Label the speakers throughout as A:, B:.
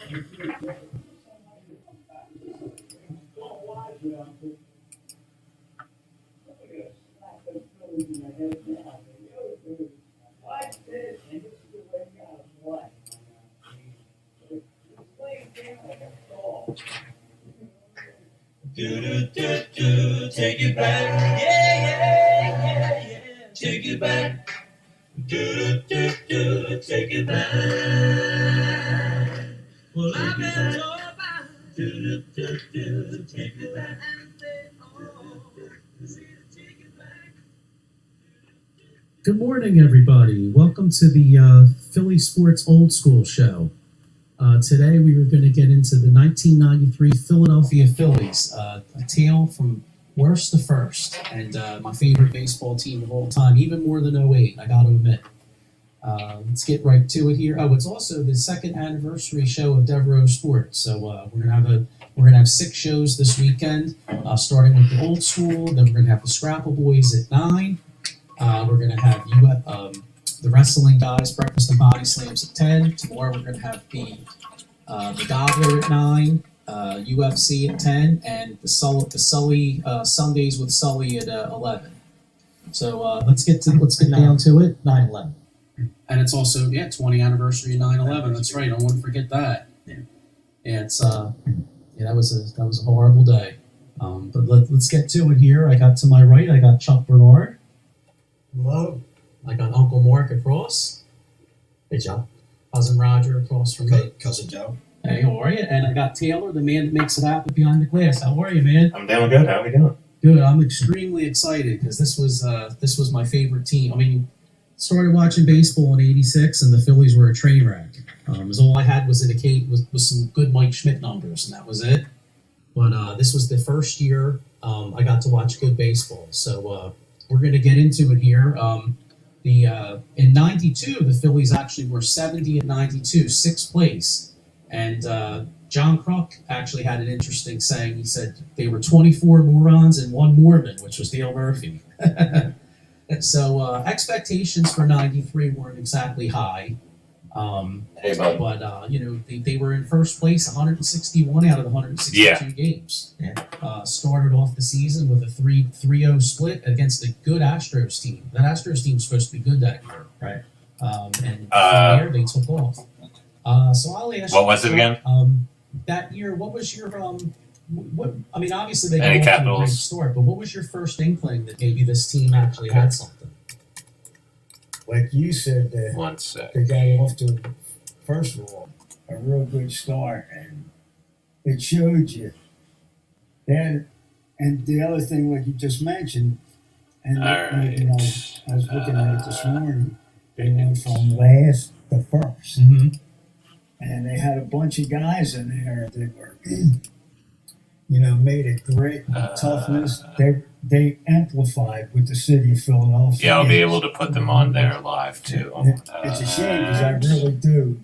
A: Do, take it back, yeah, take it back. Do, take it back. Well, I've been told by do, take it back.
B: Good morning, everybody. Welcome to the Philly Sports Old School Show. Today we are going to get into the 1993 Philadelphia Phillies, a tale from worst to first, and my favorite baseball team of all time, even more than '08, I got to admit. Let's get right to it here. Oh, it's also the second anniversary show of Devereaux Sports, so we're gonna have 6 shows this weekend, starting with the old school. Then we're gonna have the Scrapple Boys at 9. We're gonna have the wrestling guys, Breakfast and Body Slams at 10. Tomorrow we're gonna have the Gobbler at 9, UFC at 10, and the Sully Sundays with Sully at 11. So let's get down to it.
C: 9/11.
B: And it's also 20th anniversary of 9/11. That's right. I don't want to forget that. Yeah, it's that was a horrible day. But let's get to it here. I got to my right. I got Chuck Bernard.
C: Hello.
B: I got Uncle Mark across.
C: Hey, Joe.
B: Cousin Roger across from me.
C: Cousin Joe.
B: Hey, how are you? And I got Taylor, the man that makes it happen behind the glass. How are you, man?
D: I'm doing good. How are we doing?
B: Good. I'm extremely excited because this was my favorite team. I mean, started watching baseball in '86, and the Phillies were a train wreck. All I had was was some good Mike Schmidt numbers, and that was it. But this was the first year I got to watch good baseball. So we're going to get into it here. In '92, the Phillies actually were 70 at 92, 6th place, and John Kruk actually had an interesting saying. He said they were 24 morons and 1 Mormon, which was Dale Murphy. So expectations for '93 weren't exactly high.
D: Hey, bud.
B: But they were in first place 161 out of the 162 games. Started off the season with a 3-0 split against a good Astros team. That Astros team was supposed to be good that year,
C: Right.
B: And from there they took off. So I'll ask
D: What was it again?
B: That year, what was your what? I mean, obviously they
D: Any
B: got off to a great
D: Capitals?
B: start, but what was your first inkling that maybe this team actually had something?
E: Like you said,
D: 1 sec.
E: they got off to, first of all, a real good start, and it showed you that. And the other thing, like you just mentioned, and
D: All right.
E: I was looking at it this morning, they went from last to first,
B: Mm-hmm.
E: and they had a bunch of guys in there that were, made it great. Toughness. They amplified with the city of Philadelphia.
D: Yeah, I'll be able to put them on there live too.
E: It's a shame because I really do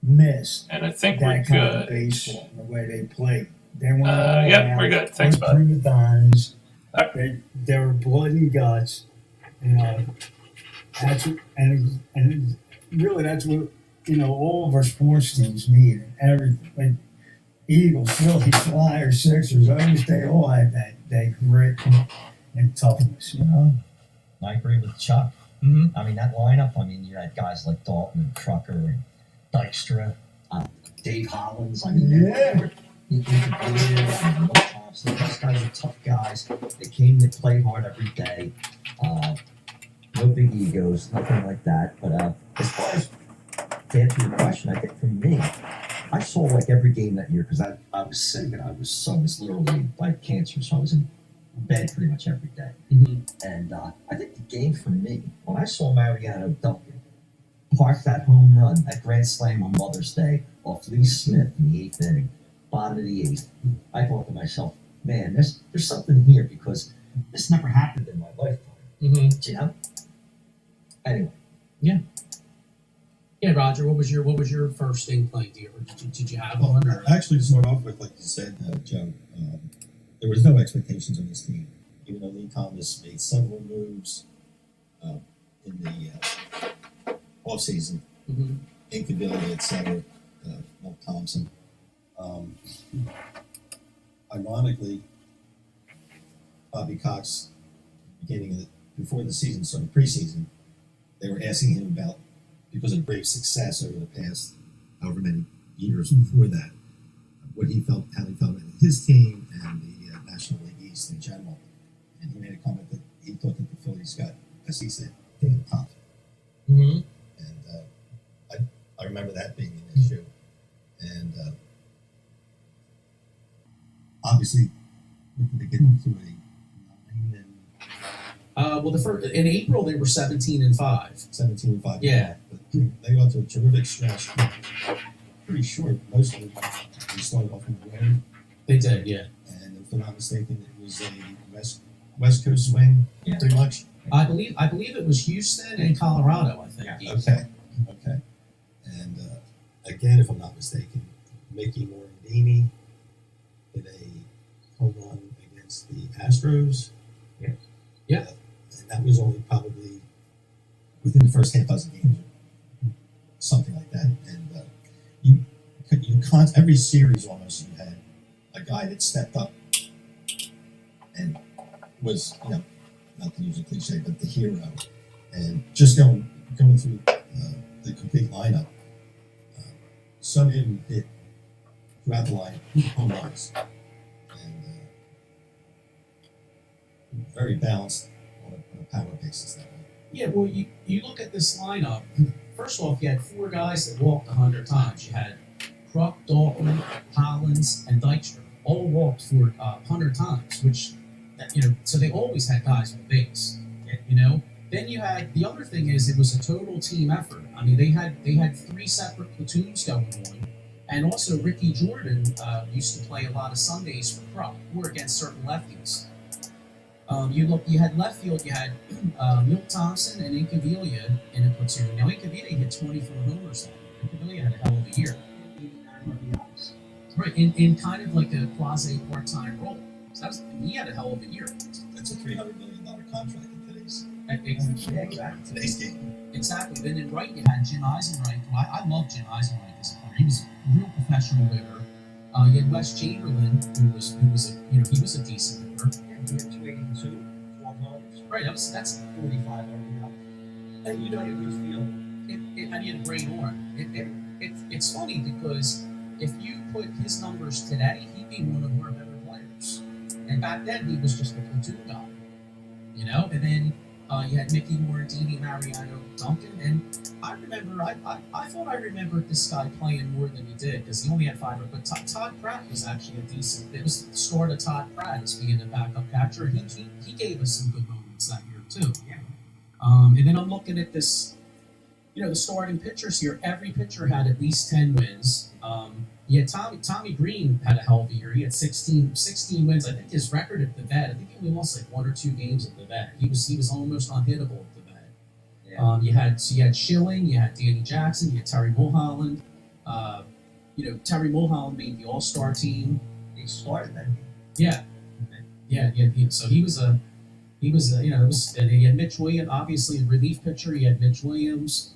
E: miss
D: And I think we're
E: that kind of
D: good.
E: baseball, the way they played. They went all
D: Yep,
E: out,
D: we're good. Thanks,
E: went
D: bud.
E: through the dimes.
D: Alright.
E: They were blood and guts. That's what, and really that's what all of our sports teams need. And everything, like Eagles, Phillies, Flyers, Sixers, they all had that grit and toughness.
C: I agree with Chuck.
B: Mm-hmm.
C: I mean, that lineup, you had guys like Dalton and Trucker and Dykstra, Dave Hollins. I mean,
E: Yeah.
C: you could live and Will Thompson. Those guys are tough guys. They came to play hard every day. No big egos, nothing like that. But as far as to answer your question, I think for me, I saw like every game that year because I was sick and I was literally like cancer, so I was in bed pretty much every day.
B: Mm-hmm.
C: And I think the game for me, when I saw Mariano Duncan park that home run, that grand slam on Mother's Day off Lee Smith in the 8th inning, bottom of the 8th, I thought to myself, man, there's something here because this never happened in my lifetime.
B: Mm-hmm.
C: Anyway.
B: Yeah, Roger. What was your first inkling? Did you have one? Or?
F: Actually, to start off with, like you said, Joe, there was no expectations on this team. Even though Lee Thomas made several moves in the offseason,
B: Mm-hmm.
F: Inkability, etc. Will Thompson. Um, Ironically, Bobby Cox, before the season started, preseason, they were asking him about, because of Braves' success over the past however many years before that, what he felt, how he felt about his team and the National League East in general. And he made a comment that he thought that the Phillies got, as he said, taken tough.
B: Mm-hmm.
F: And I remember that being an issue. And obviously, looking to get them to a 9 and
B: Well, the first in April they were 17-5.
F: 17-5.
B: Yeah.
F: But they got to a terrific stretch. Pretty short. Most of them, they started off in the road.
B: They did, yeah.
F: And if I'm not mistaken, it was a West Coast swing, pretty much.
B: I believe it was Houston and Colorado. I think.
C: Yeah.
F: Okay. And again, if I'm not mistaken, Mickey Morandini did a home run against the Astros.
B: Yeah.
F: And that was only probably within the first half dozen games, something like that. And every series almost you had a guy that stepped up and was, not to use a cliche, but the hero. And just going through the complete lineup, some of them hit throughout the line home runs. And very balanced on a power basis that way.
B: Yeah, well, you look at this lineup. First off, you had 4 guys that walked 100 times. You had Kruk, Dalton, Hollins, and Dykstra all walked for 100 times, which, so they always had guys on base. Then you had the other thing is it was a total team effort. I mean, they had 3 separate platoons going on, and also Ricky Jordan used to play a lot of Sundays for Kruk or against certain lefties. You had left field, you had Milt Thompson and Incaviglia in a platoon. Now, Incaviglia hit 24 homers that year. Incaviglia had a hell of a year. Right, in kind of like a quasi part-time role. So he had a hell of a year.
F: That's a $300 million contract in today's
C: Exactly.
F: game.
B: Exactly. Then in right, you had Jim Eisenreich. I love Jim Eisenreich as a player. He was a real professional hitter. You had Wes Chamberlain, who was a decent hitter.
C: He had 282, 12 homers.
B: Right, that's
C: 45 RBI. And it was field.
B: and he had a great arm. It's funny because if you put his numbers today, he'd be one of our better players. And back then, he was just a platoon guy, And then you had Mickey Morandini, Mariano Duncan, and I remember, I thought I remembered this guy playing more than he did because he only had 5. But Todd Pratt was actually a decent. It was the start of Todd Pratt as being a backup catcher. He gave us some good moments that year too.
C: Yeah.
B: And then I'm looking at this. The starting pitchers here, every pitcher had at least 10 wins. Tommy Greene had a hell of a year. He had 16 wins. I think his record at the vet, I think he only lost like 1 or 2 games at the vet. He was almost unhittable at the vet.
C: Yeah.
B: You had Schilling, you had Danny Jackson, you had Terry Mulholland. Terry Mulholland made the All-Star team.
C: He started that.
B: Yeah. So he was and he had Mitch Williams, obviously a relief pitcher. He had Mitch Williams.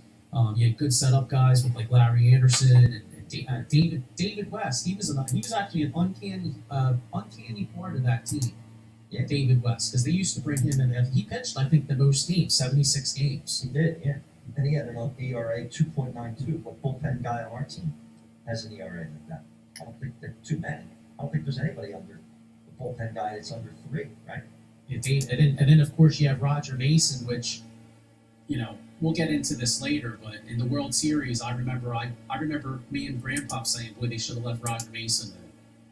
B: You had good setup guys with like Larry Anderson and David West. He was actually an uncanny part of that team.
C: Yeah.
B: David West, because they used to bring him in. He pitched, I think, the most games, 76 games.
C: He did, yeah. And he had an ERA 2.92. What bullpen guy on our team has an ERA like that? I don't think there are too many. I don't think there's anybody under the bullpen guy that's under 3, right?
B: And then of course you have Roger Mason, which, we'll get into this later, but in the World Series, I remember me and Grandpop saying, boy, they should have left Roger Mason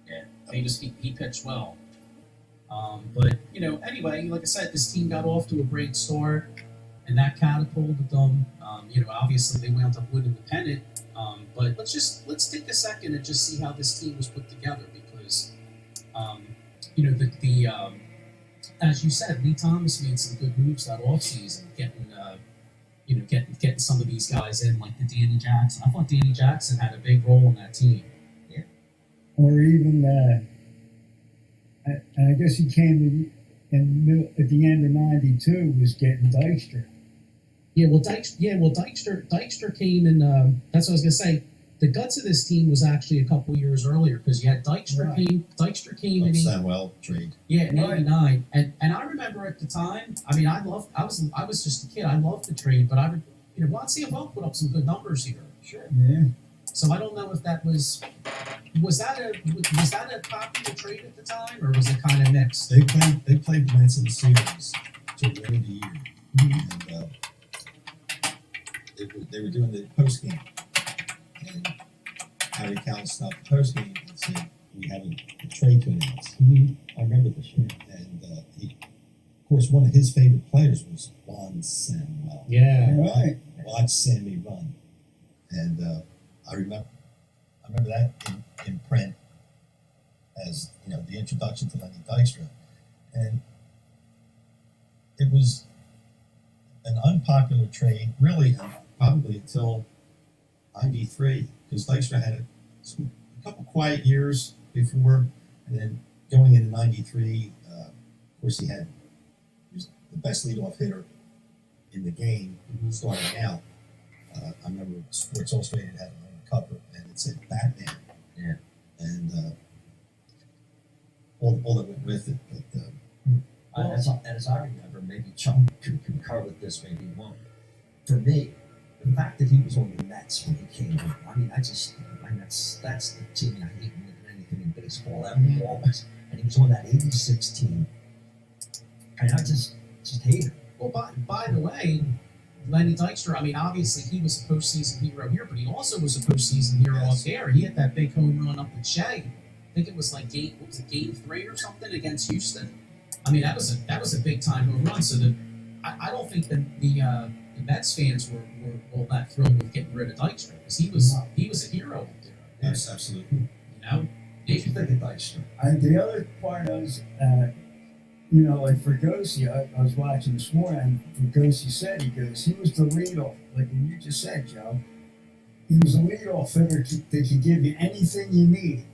B: there. Yeah. He pitched well. But anyway, like I said, this team got off to a great start, and that catapulted them. Obviously they wound up winning the pennant. But let's take a second and just see how this team was put together because, as you said, Lee Thomas made some good moves that offseason, getting some of these guys in, like the Danny Jackson. I thought Danny Jackson had a big role in that team.
C: Yeah.
E: Or even, I guess he came at the end of '92 was getting Dykstra.
B: Dykstra came in. That's what I was gonna say. the guts of this team was actually a couple years earlier because you had Dykstra
E: Right.
B: Dykstra came in
F: Samuel trade.
B: in
E: Right.
B: '89, and I remember at the time. I mean, I was just a kid. I loved the trade, but I would Watson well put up some good numbers here.
E: Sure. Yeah.
B: So I don't know if that was that a popular trade at the time, or was it kind of mixed?
F: They played the Mets in the series to the end of the year, and they were doing the post game, and Harry Cal stopped the post game and said, "We have a trade to announce."
C: I remember this year.
F: And of course, one of his favorite players was Juan Samuel.
B: Yeah.
E: Right.
F: Watch Sammy run, and I remember that in print as the introduction to Lenny Dykstra, and it was an unpopular trade really probably until '93 because Dykstra had a couple quiet years before, and then going into '93, of course he was the best leadoff hitter in the game starting out. I remember Sports Illustrated had it on the cover, and it said Batman.
C: Yeah.
F: And all that went with it. But
C: As I remember, maybe Chum could concur with this, maybe he won't. For me, the fact that he was on the Mets when he came in, I mean, that's the team I hate more than anything in baseball ever. Always. And he was on that '86 team, and I just hate him.
B: Well, by the way, Lenny Dykstra, I mean, obviously he was a postseason hero here, but he also was a postseason hero up there. He hit that big home run up at Shea. I think it was like game 3 or something against Houston. I mean, that was a big time home run. So I don't think that the Mets fans were all that thrilled with getting rid of Dykstra because he was a hero up there.
F: yes, absolutely.
C: What do you think of Dykstra?
E: And the other part is, like Fergosi, I was watching this morning, and Fergosi said, he was the leadoff, like you just said, Joe. He was a leadoff hitter that could give you anything you needed.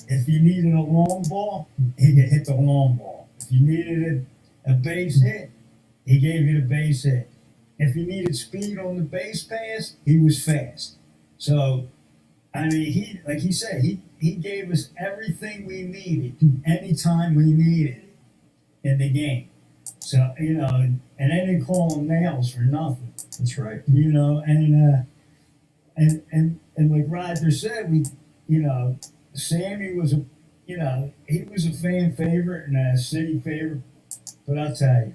E: If you needed a long ball, he could hit the long ball. If you needed a base hit, he gave you the base hit. If you needed speed on the base pass, he was fast. So, I mean, like he said, he gave us everything we needed anytime we needed in the game. So, and they didn't call him nails for nothing.
C: That's right.
E: And like Roger said, Sammy was he was a fan favorite and a city favorite. But I'll tell you,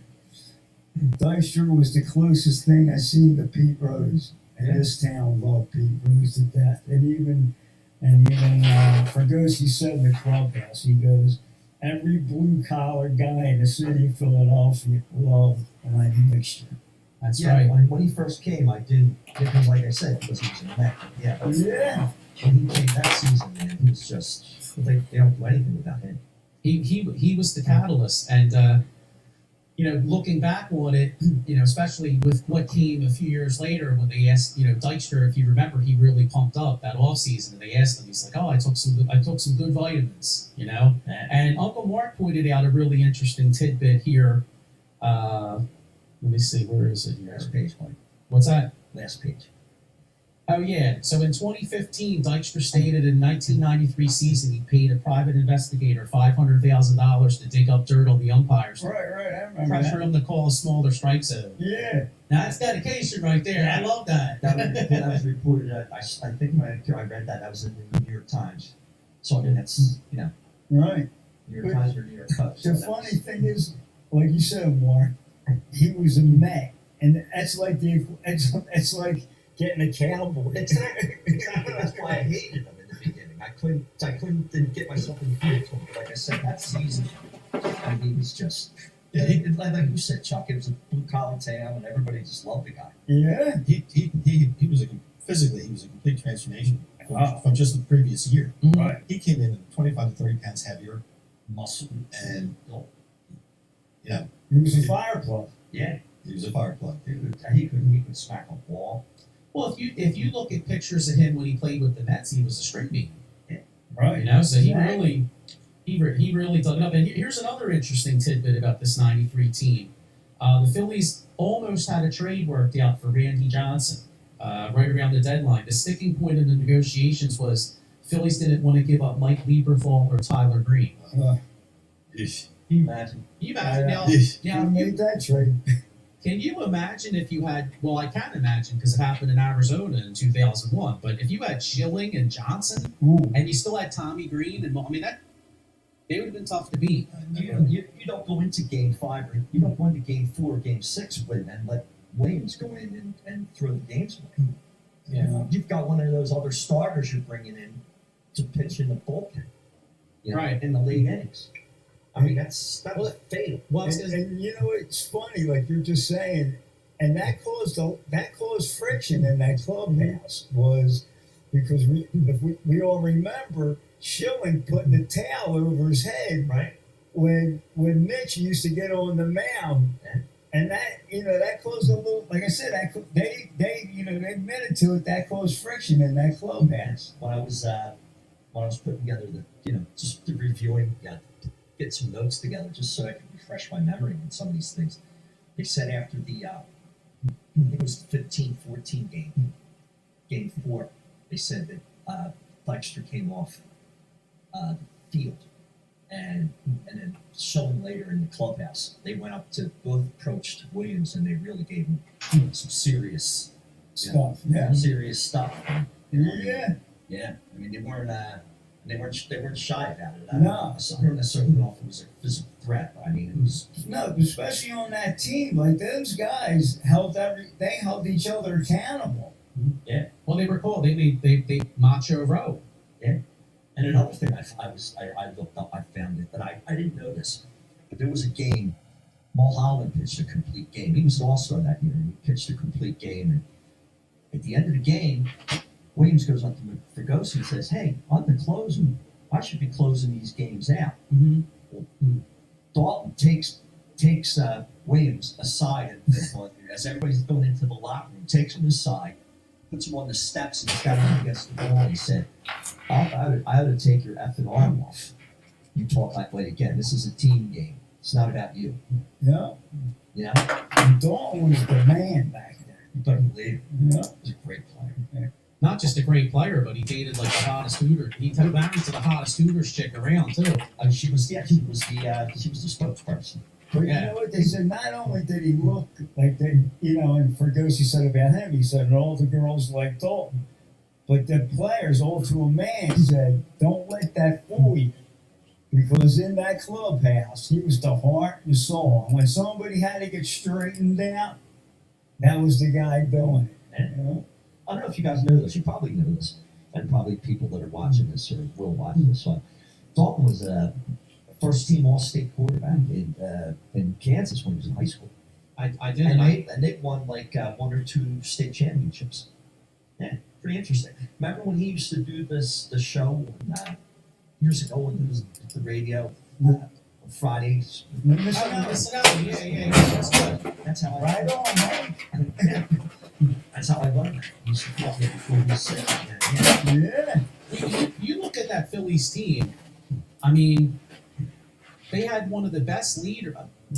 E: Dykstra was the closest thing I seen to Pete Rose. And this town loved Pete Rose to death. And even Fergosi said in the clubhouse, he goes, every blue-collar guy in the city of Philadelphia loved Lenny Dykstra.
B: That's right.
C: When he first came, I didn't, because like I said, because he was a Met. Yeah.
E: Yeah.
C: When he came that season, man, he was just, they don't do anything without him.
B: He was the catalyst, and looking back on it, especially with what came a few years later when they asked, Dykstra, if you remember, he really pumped up that off season, and they asked him, he's like, "Oh, I took some good vitamins," And Uncle Mark pointed out a really interesting tidbit here. Let me see, where is it here?
C: Last page, Mike.
B: What's that?
C: Last page.
B: Oh, yeah. So in 2015, Dykstra stated in 1993 season he paid a private investigator $500,000 to dig up dirt on the umpires.
E: Right, I remember
B: Pressure
E: that.
B: him to call a smaller strike zone.
E: Yeah.
B: Now, that's dedication right there. I love that.
C: That was reported, I think when I read that was in the New York Times. So I mean, that's,
E: Right.
C: New York Times or New York Post.
E: The funny thing is, like you said, Mark, he was a Met, and that's like it's like getting a Cowboy.
C: Exactly. That's why I hated him in the beginning. I didn't get myself in the field for him. But like I said, that season, I mean, he was just, like you said, Chuck, it was a blue-collar town, and everybody just loved the guy.
E: Yeah.
F: He was physically he was a complete transformation from just the previous year.
E: Right.
F: He came in 25 to 30 pounds heavier,
C: Muscle.
F: and
E: He was a fire plug.
C: Yeah.
F: he was a fire plug.
C: He could smack a wall.
B: Well, if you look at pictures of him when he played with the Mets, he was a string bean.
E: Right.
B: So he really dug it up. And here's another interesting tidbit about this '93 team. The Phillies almost had a trade worked out for Randy Johnson. right around the deadline. The sticking point in the negotiations was Phillies didn't want to give up Mike Lieberthal or Tyler Greene.
F: Ish.
C: Can you imagine?
B: Can you imagine now?
F: Ish.
B: Now,
E: Who made that trade?
B: can you imagine if you had? Well, I can imagine because it happened in Arizona in 2001. But if you had Schilling and Johnson,
E: Ooh.
B: and you still had Tommy Greene, and I mean that they would have been tough to beat.
C: You don't go into Game 5 or you don't go into Game 4 or Game 6 with and let Williams go in and throw the games away.
B: Yeah.
C: You've got one of those other starters you're bringing in to pitch in the bullpen,
B: Right.
C: in the late innings. I mean, that's fatal.
B: Well,
E: And you know, it's funny, like you're just saying, and that caused friction in that clubhouse was because we all remember Schilling putting the towel over his head
C: Right.
E: when Mitch used to get on the mound, and that caused a little. Like I said, they admitted to it. That caused friction in that clubhouse.
C: When I was putting together just the reviewing, get some notes together just so I could refresh my memory on some of these things. They said after the I think it was the 15-14 game 4, they said that Dykstra came off the field, and then Schilling later in the clubhouse, they went up to both approached Williams and they really gave him some serious
E: Stuff. Yeah.
C: serious stuff.
E: Yeah.
C: Yeah, I mean they weren't shy about it.
E: No.
C: I don't necessarily know if it was a physical threat, but I mean it was.
E: No, especially on that team, like those guys they held each other accountable.
B: Well, they were called. They Macho Row.
C: And another thing I looked up, I found it, but I didn't know this. But there was a game, Mulholland pitched a complete game. He was an all-star that year, and he pitched a complete game. And at the end of the game, Williams goes up to Fregosi and says, "Hey, I'm the closer. I should be closing these games out."
B: Mm-hmm.
C: Dalton takes Williams aside as everybody's going into the locker room, takes him aside, puts him on the steps, and he's got him against the wall. And he said, I ought to take your effing arm off. You talk that way again. This is a team game. It's not about you.
E: Yeah.
C: You know?
E: And Dalton was the man back there.
C: You better believe it.
E: Yeah.
C: He was a great player.
B: Not just a great player, but he dated like the hottest Hooter. He took married to the hottest Hooters chick around too.
C: She was the spokesperson.
E: But
B: Yeah.
E: you know what they said? Not only did he look like and Fergosi said about him, he said, and all the girls like Dalton. But the players, all to a man, said, don't let that fool you. Because in that clubhouse, he was the heart and soul. And when somebody had to get straightened out, that was the guy doing it. You know?
C: I don't know if you guys know this. You probably know this. And probably people that are watching this or will watch this. Dalton was a first-team All-State quarterback in Kansas when he was in high school.
B: I did.
C: And they won like 1 or 2 state championships. Yeah, pretty interesting. Remember when he used to do the show years ago when he was at the radio on Fridays?
E: Listen
B: Oh,
E: up.
B: listen out. Yeah. That's good.
C: That's how
E: Right on, man.
C: That's how I learned that. He used to talk before he said yeah.
E: Yeah.
B: You look at that Phillies team. I mean, they had one of the best leaders.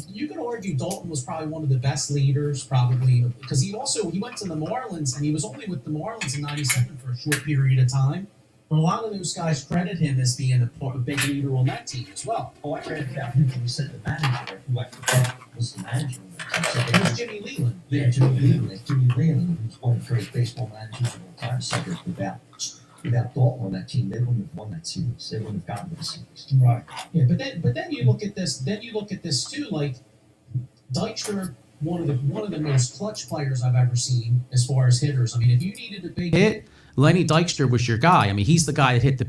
B: You could argue Dalton was probably one of the best leaders, probably because he went to the Marlins and he was only with the Marlins in '97 for a short period of time. But a lot of those guys credit him as being a big leader on that team as well.
C: Oh, I read about him when he said the manager, who I forgot was the manager.
B: It was Jimmy Leland.
C: Yeah, Jimmy Leland, who's one of the great baseball managers of all time, said that without Dalton on that team, they wouldn't have won that series. They wouldn't have gotten to the series.
E: Right.
B: Yeah, but then you look at this. Then you look at this too. Like Dykstra, one of the most clutch players I've ever seen as far as hitters. I mean, if you needed a big hit, Lenny Dykstra was your guy. I mean, he's the guy that hit the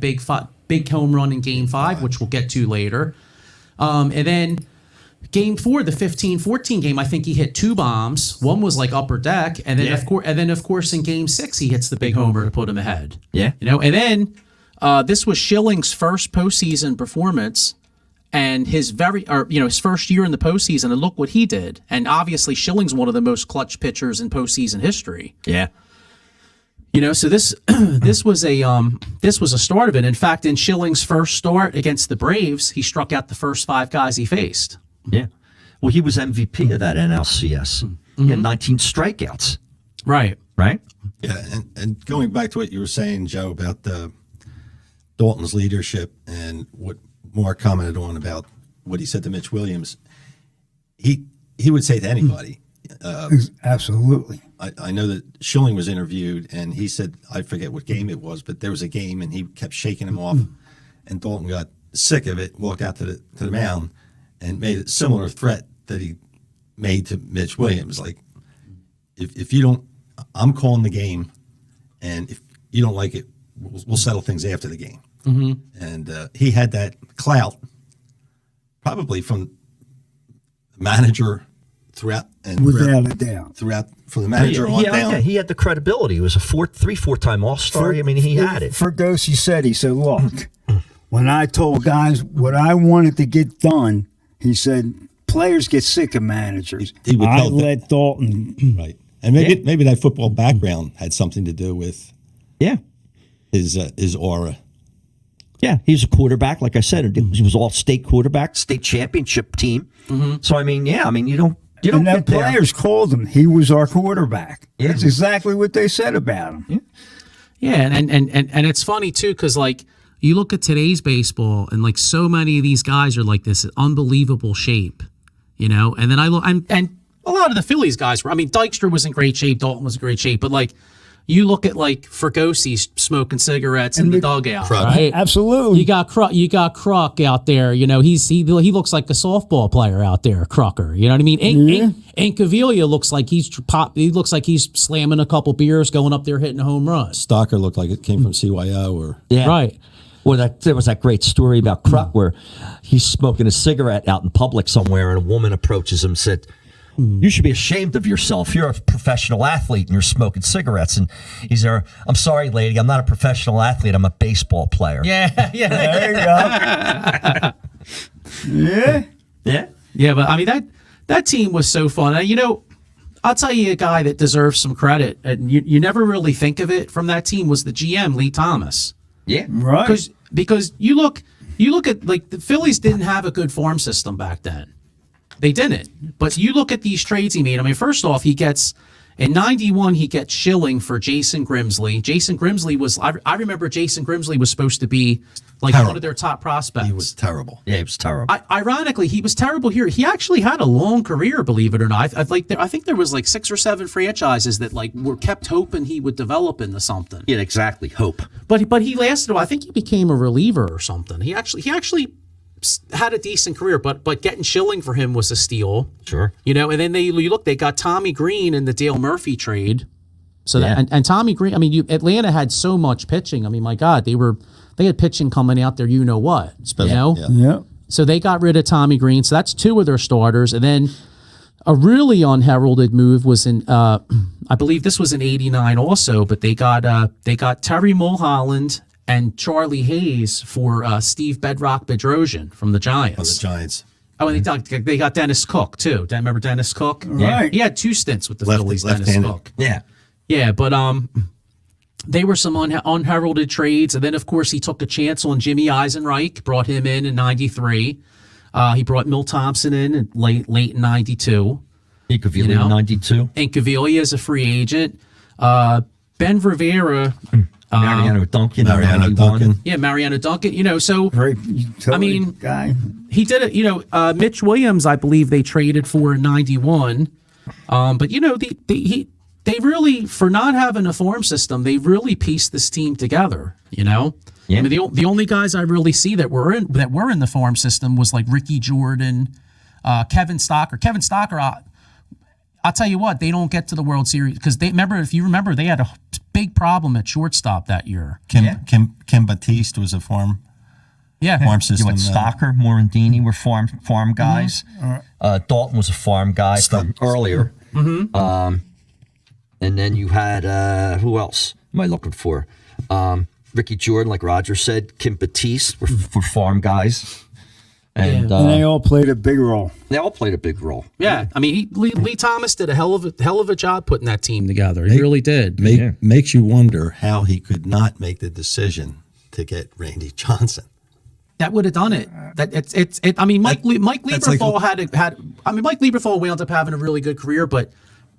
B: big home run in Game 5, which we'll get to later. And then Game 4, the 15-14 game, I think he hit 2 bombs. One was like upper deck, and then of course in Game 6 he hits the big homer to put him ahead.
C: Yeah.
B: And then this was Schilling's first postseason performance, and his first year in the postseason. And look what he did. And obviously Schilling's one of the most clutch pitchers in postseason history.
C: Yeah.
B: So this was a start of it. In fact, in Schilling's first start against the Braves, he struck out the first 5 guys he faced.
G: Yeah. Well, he was MVP of that NLCS. He had 19 strikeouts.
B: Right.
G: Right?
F: Yeah, and going back to what you were saying, Joe, about Dalton's leadership and what Mark commented on about what he said to Mitch Williams, he would say to anybody.
E: Absolutely.
F: I know that Schilling was interviewed, and he said, I forget what game it was, but there was a game, and he kept shaking him off, and Dalton got sick of it, walked out to the mound, and made a similar threat that he made to Mitch Williams. Like, if you don't, I'm calling the game, and if you don't like it, we'll settle things after the game. Mm-hmm. And he had that clout, probably from the manager throughout from the manager on down.
C: Yeah, he had the credibility. He was a 3-4-time All-Star. I mean, he had it.
E: Fergosi said, he said, look, when I told guys what I wanted to get done, he said, players get sick of managers.
F: He would
E: I
F: tell
E: let Dalton.
F: Right. And maybe that football background had something to do with his aura.
C: Yeah, he's a quarterback. Like I said, he was all-state quarterback, state championship team. Mm-hmm. So, you don't
E: And then
C: get there.
E: players called him. He was our quarterback.
C: Yeah.
E: That's exactly what they said about him.
B: Yeah, and it's funny too, because like you look at today's baseball, and like so many of these guys are like this unbelievable shape, you know. And then I look, and a lot of the Phillies guys were. I mean, Dykstra was in great shape, Dalton was in great shape, but like you look at like Fergosi smoking cigarettes in the dugout, right?
E: Absolutely.
B: You got Kruk out there. You know, he looks like a softball player out there, Crucker. You know what I mean? And Cavilla looks like he looks like he's slamming a couple beers, going up there hitting a home run.
F: Stalker looked like it came from CYO or
B: Right.
C: Well, there was that great story about Kruk where he's smoking a cigarette out in public somewhere, and a woman approaches him and said, "You should be ashamed of yourself. You're a professional athlete and you're smoking cigarettes." And he's there, "I'm sorry, lady. I'm not a professional athlete. I'm a baseball player."
B: Yeah.
E: There you go.
B: Yeah, but I mean that team was so fun. And, you know, I'll tell you a guy that deserves some credit, and you never really think of it from that team, was the GM, Lee Thomas.
C: Yeah.
E: Right.
B: Because you look at, like, the Phillies didn't have a good farm system back then. They didn't. But you look at these trades he made. I mean, first off, he gets in '91 he gets Schilling for Jason Grimsley. Jason Grimsley was I remember Jason Grimsley was supposed to be like one of their top prospects.
F: he was terrible.
C: Yeah, he was terrible.
B: Ironically, he was terrible here. He actually had a long career, believe it or not. I think there was like 6 or 7 franchises that like were kept hoping he would develop into something.
C: Yeah, exactly. Hope.
B: But he lasted. I think he became a reliever or something. He actually had a decent career, but getting Schilling for him was a steal.
C: Sure.
B: You know, and then they got Tommy Greene in the Dale Murphy trade. So that and Tommy Greene, I mean, Atlanta had so much pitching. I mean, my God, they had pitching coming out there, you know what, you know?
E: Yeah.
B: So they got rid of Tommy Greene. So that's 2 of their starters. And then a really unheralded move was in, I believe this was in '89 also, but they got Terry Mulholland and Charlie Hayes for Steve Bedrock Bedrosian from the Giants.
F: On the Giants.
B: Oh, and they got Dennis Cook too. Remember Dennis Cook?
E: Right.
B: He had 2 stints with the Phillies. Dennis
F: left-handed.
B: Cook.
C: Yeah.
B: Yeah, but they were some unheralded trades, and then of course he took a chance on Jimmy Eisenreich, brought him in '93. He brought Milt Thompson in late in '92.
C: He could be in 92.
B: And Cavilla as a free agent. Ben Rivera.
C: Mariano Duncan.
B: Yeah, Mariano Duncan. You know, so
E: Great utility
B: I mean,
E: guy.
B: he did it. You know, Mitch Williams, I believe they traded for in '91. But you know, they really, for not having a farm system, they really pieced this team together. You know, I mean, the only guys I really see that were in the farm system was like Ricky Jordan, Kevin Stocker. Kevin Stocker, I'll tell you what, they don't get to the World Series because if you remember, they had a big problem at shortstop that year.
F: Kim Batiste was a farm system.
C: You went Stocker, Morandini were farm guys. Mm-hmm. Dalton was a farm guy from earlier. Mm-hmm. And then you had, who else am I looking for? Ricky Jordan, like Roger said, Kim Batiste were farm guys. And
E: they all played a big role.
C: They all played a big role.
B: Yeah, I mean, Lee Thomas did a hell of a job putting that team together. He really did.
F: Makes you wonder how he could not make the decision to get Randy Johnson.
B: That would have done it. I mean, Mike Lieberthal Mike Lieberthal wound up having a really good career, but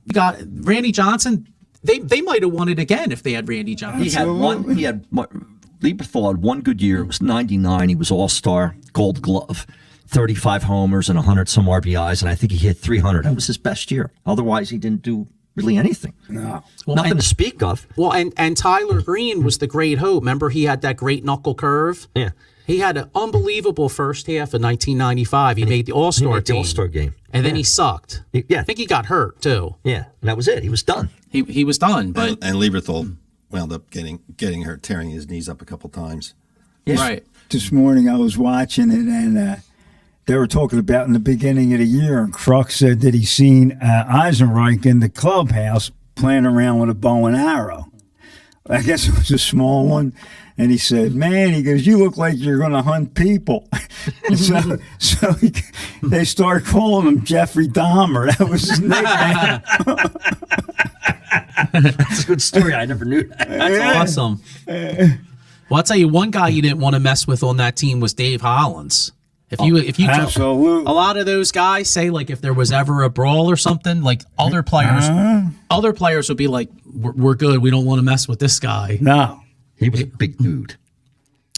B: you got Randy Johnson. they might have won it again if they had Randy Johnson.
C: He had one. Lieberthal had one good year. It was '99. He was All-Star, Gold Glove, 35 homers and 100 some RBIs, and I think he hit 300. That was his best year. Otherwise, he didn't do really anything.
E: No.
C: Nothing to speak of.
B: Well, and Tyler Greene was the great hope. Remember, he had that great knuckle curve.
C: Yeah.
B: He had an unbelievable first half of 1995. He made the All-Star team.
C: The All-Star game.
B: And then he sucked.
C: Yeah.
B: I think he got hurt, too.
C: Yeah, and that was it. He was done.
B: He was done, but...
F: And Lieberthal wound up getting hurt, tearing his knees up a couple times.
C: Yeah.
B: Right.
E: This morning I was watching it, and they were talking about in the beginning of the year, and Kruk said that he seen Eisenreich in the clubhouse playing around with a bow and arrow. I guess it was a small one. And he said, man, he goes, you look like you're going to hunt people. They start calling him Jeffrey Dahmer. That was his nickname.
C: That's a good story. I never knew that.
B: That's awesome. Well, I'll tell you, one guy you didn't want to mess with on that team was Dave Hollins. If you
E: absolutely.
B: a lot of those guys say, like, if there was ever a brawl or something, like other players would be like, we're good. We don't want to mess with this guy.
E: No.
C: He was a big dude.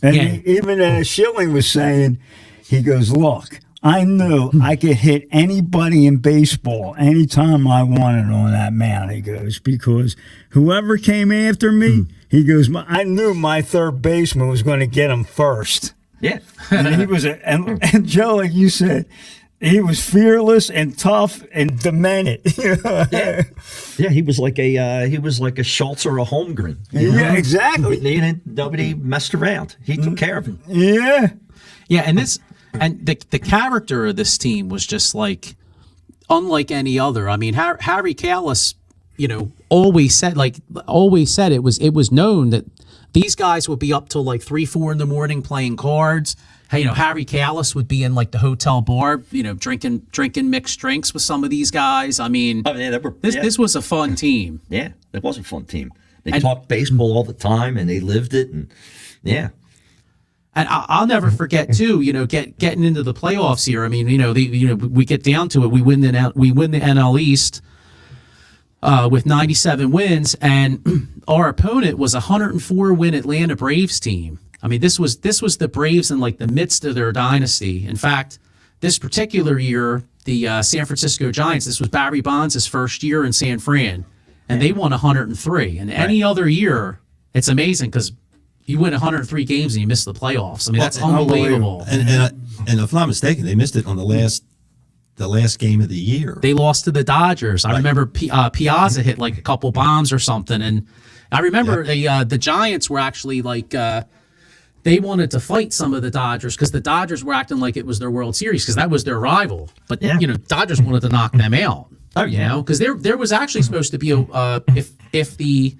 E: And
B: Yeah.
E: even Schilling was saying, he goes, look, I knew I could hit anybody in baseball anytime I wanted on that mound, he goes, because whoever came after me, he goes, I knew my third baseman was going to get him first.
C: Yeah.
E: And he was and Joe, like you said, he was fearless and tough and demented.
C: Yeah. Yeah, he was like a Schultz or a Holmgren.
E: Yeah, exactly.
C: Nobody messed around. He took care of him.
E: Yeah.
B: Yeah, and the character of this team was just like unlike any other. I mean, Harry Kalas, always said it was known that these guys would be up till like 3-4 in the morning playing cards. Hey, Harry Kalas would be in like the hotel bar, drinking mixed drinks with some of these guys. I mean, this was a fun team.
C: Yeah, it was a fun team. They talked baseball all the time, and they lived it, and yeah.
B: And I'll never forget too. Getting into the playoffs here. I mean, we get down to it. We win the NL East with 97 wins, and our opponent was a 104 win Atlanta Braves team. I mean, this was the Braves in like the midst of their dynasty. In fact, this particular year, the San Francisco Giants, this was Barry Bonds' first year in San Fran, and they won 103. And any other year, it's amazing because you win 103 games and you miss the playoffs. I mean, that's unbelievable.
F: And if I'm not mistaken, they missed it on the last game of the year.
B: They lost to the Dodgers. I remember Piazza hit like a couple bombs or something, and I remember the Giants were actually like. They wanted to fight some of the Dodgers because the Dodgers were acting like it was their World Series because that was their rival. But Dodgers wanted to knock them out. Oh, because there was actually supposed to be if the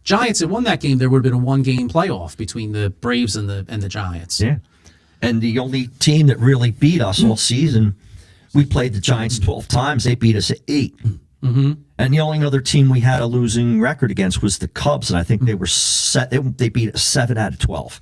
B: Giants had won that game, there would have been a 1-game playoff between the Braves and the Giants.
C: Yeah, and the only team that really beat us all season, we played the Giants 12 times. They beat us at 8. Mm-hmm. And the only other team we had a losing record against was the Cubs, and I think they were they beat us 7 out of 12.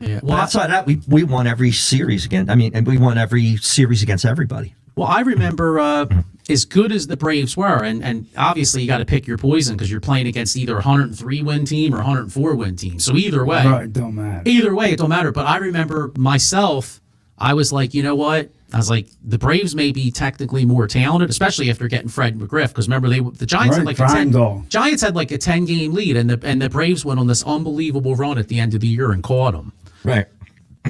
B: Yeah.
C: Well, outside of that, we won every series again. I mean, and we won every series against everybody.
B: Well, I remember as good as the Braves were, and obviously you got to pick your poison because you're playing against either a 103-win team or a 104-win team. So either way,
E: Right, don't matter.
B: Either way, it don't matter. But I remember myself, I was like, you know what? I was like, the Braves may be technically more talented, especially after getting Fred McGriff. Because remember, the Giants had like Giants had like a 10-game lead, and the Braves went on this unbelievable run at the end of the year and caught them.
C: Right.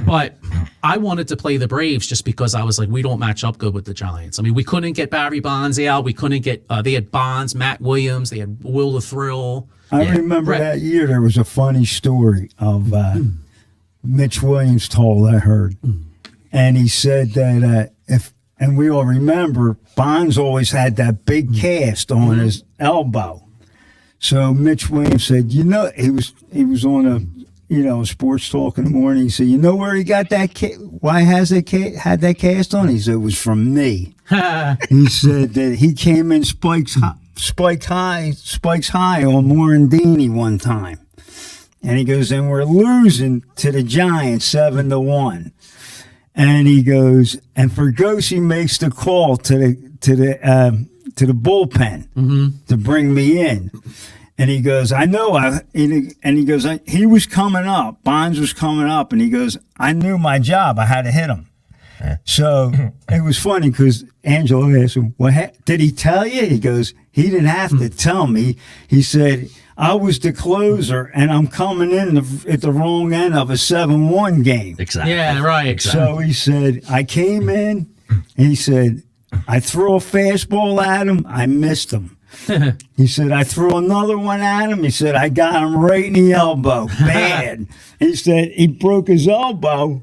B: But I wanted to play the Braves just because I was like, we don't match up good with the Giants. I mean, we couldn't get Barry Bonds out. We couldn't get they had Bonds, Matt Williams, they had Will the Thrill.
E: I remember that year there was a funny story of Mitch Williams told, I heard. And he said that and we all remember, Bonds always had that big cast on his elbow. So Mitch Williams said, he was on a sports talk in the morning. He said, where he got that why had that cast on? He said, it was from me. He said that he came in spikes high on Morandini one time. And he goes, and we're losing to the Giants 7-1. And he goes, and Fergosi makes the call to the bullpen to bring me in. And he goes, I know. And he goes, he was coming up. Bonds was coming up. And he goes, I knew my job. I had to hit him. So it was funny because Angelo asked him, well, did he tell you? He goes, he didn't have to tell me. He said, I was the closer and I'm coming in at the wrong end of a 7-1 game.
C: Exactly.
B: Yeah, right.
E: So he said, I came in and he said, I threw a fastball at him. I missed him. He said, I threw another one at him. He said, I got him right in the elbow. Bad. He said he broke his elbow.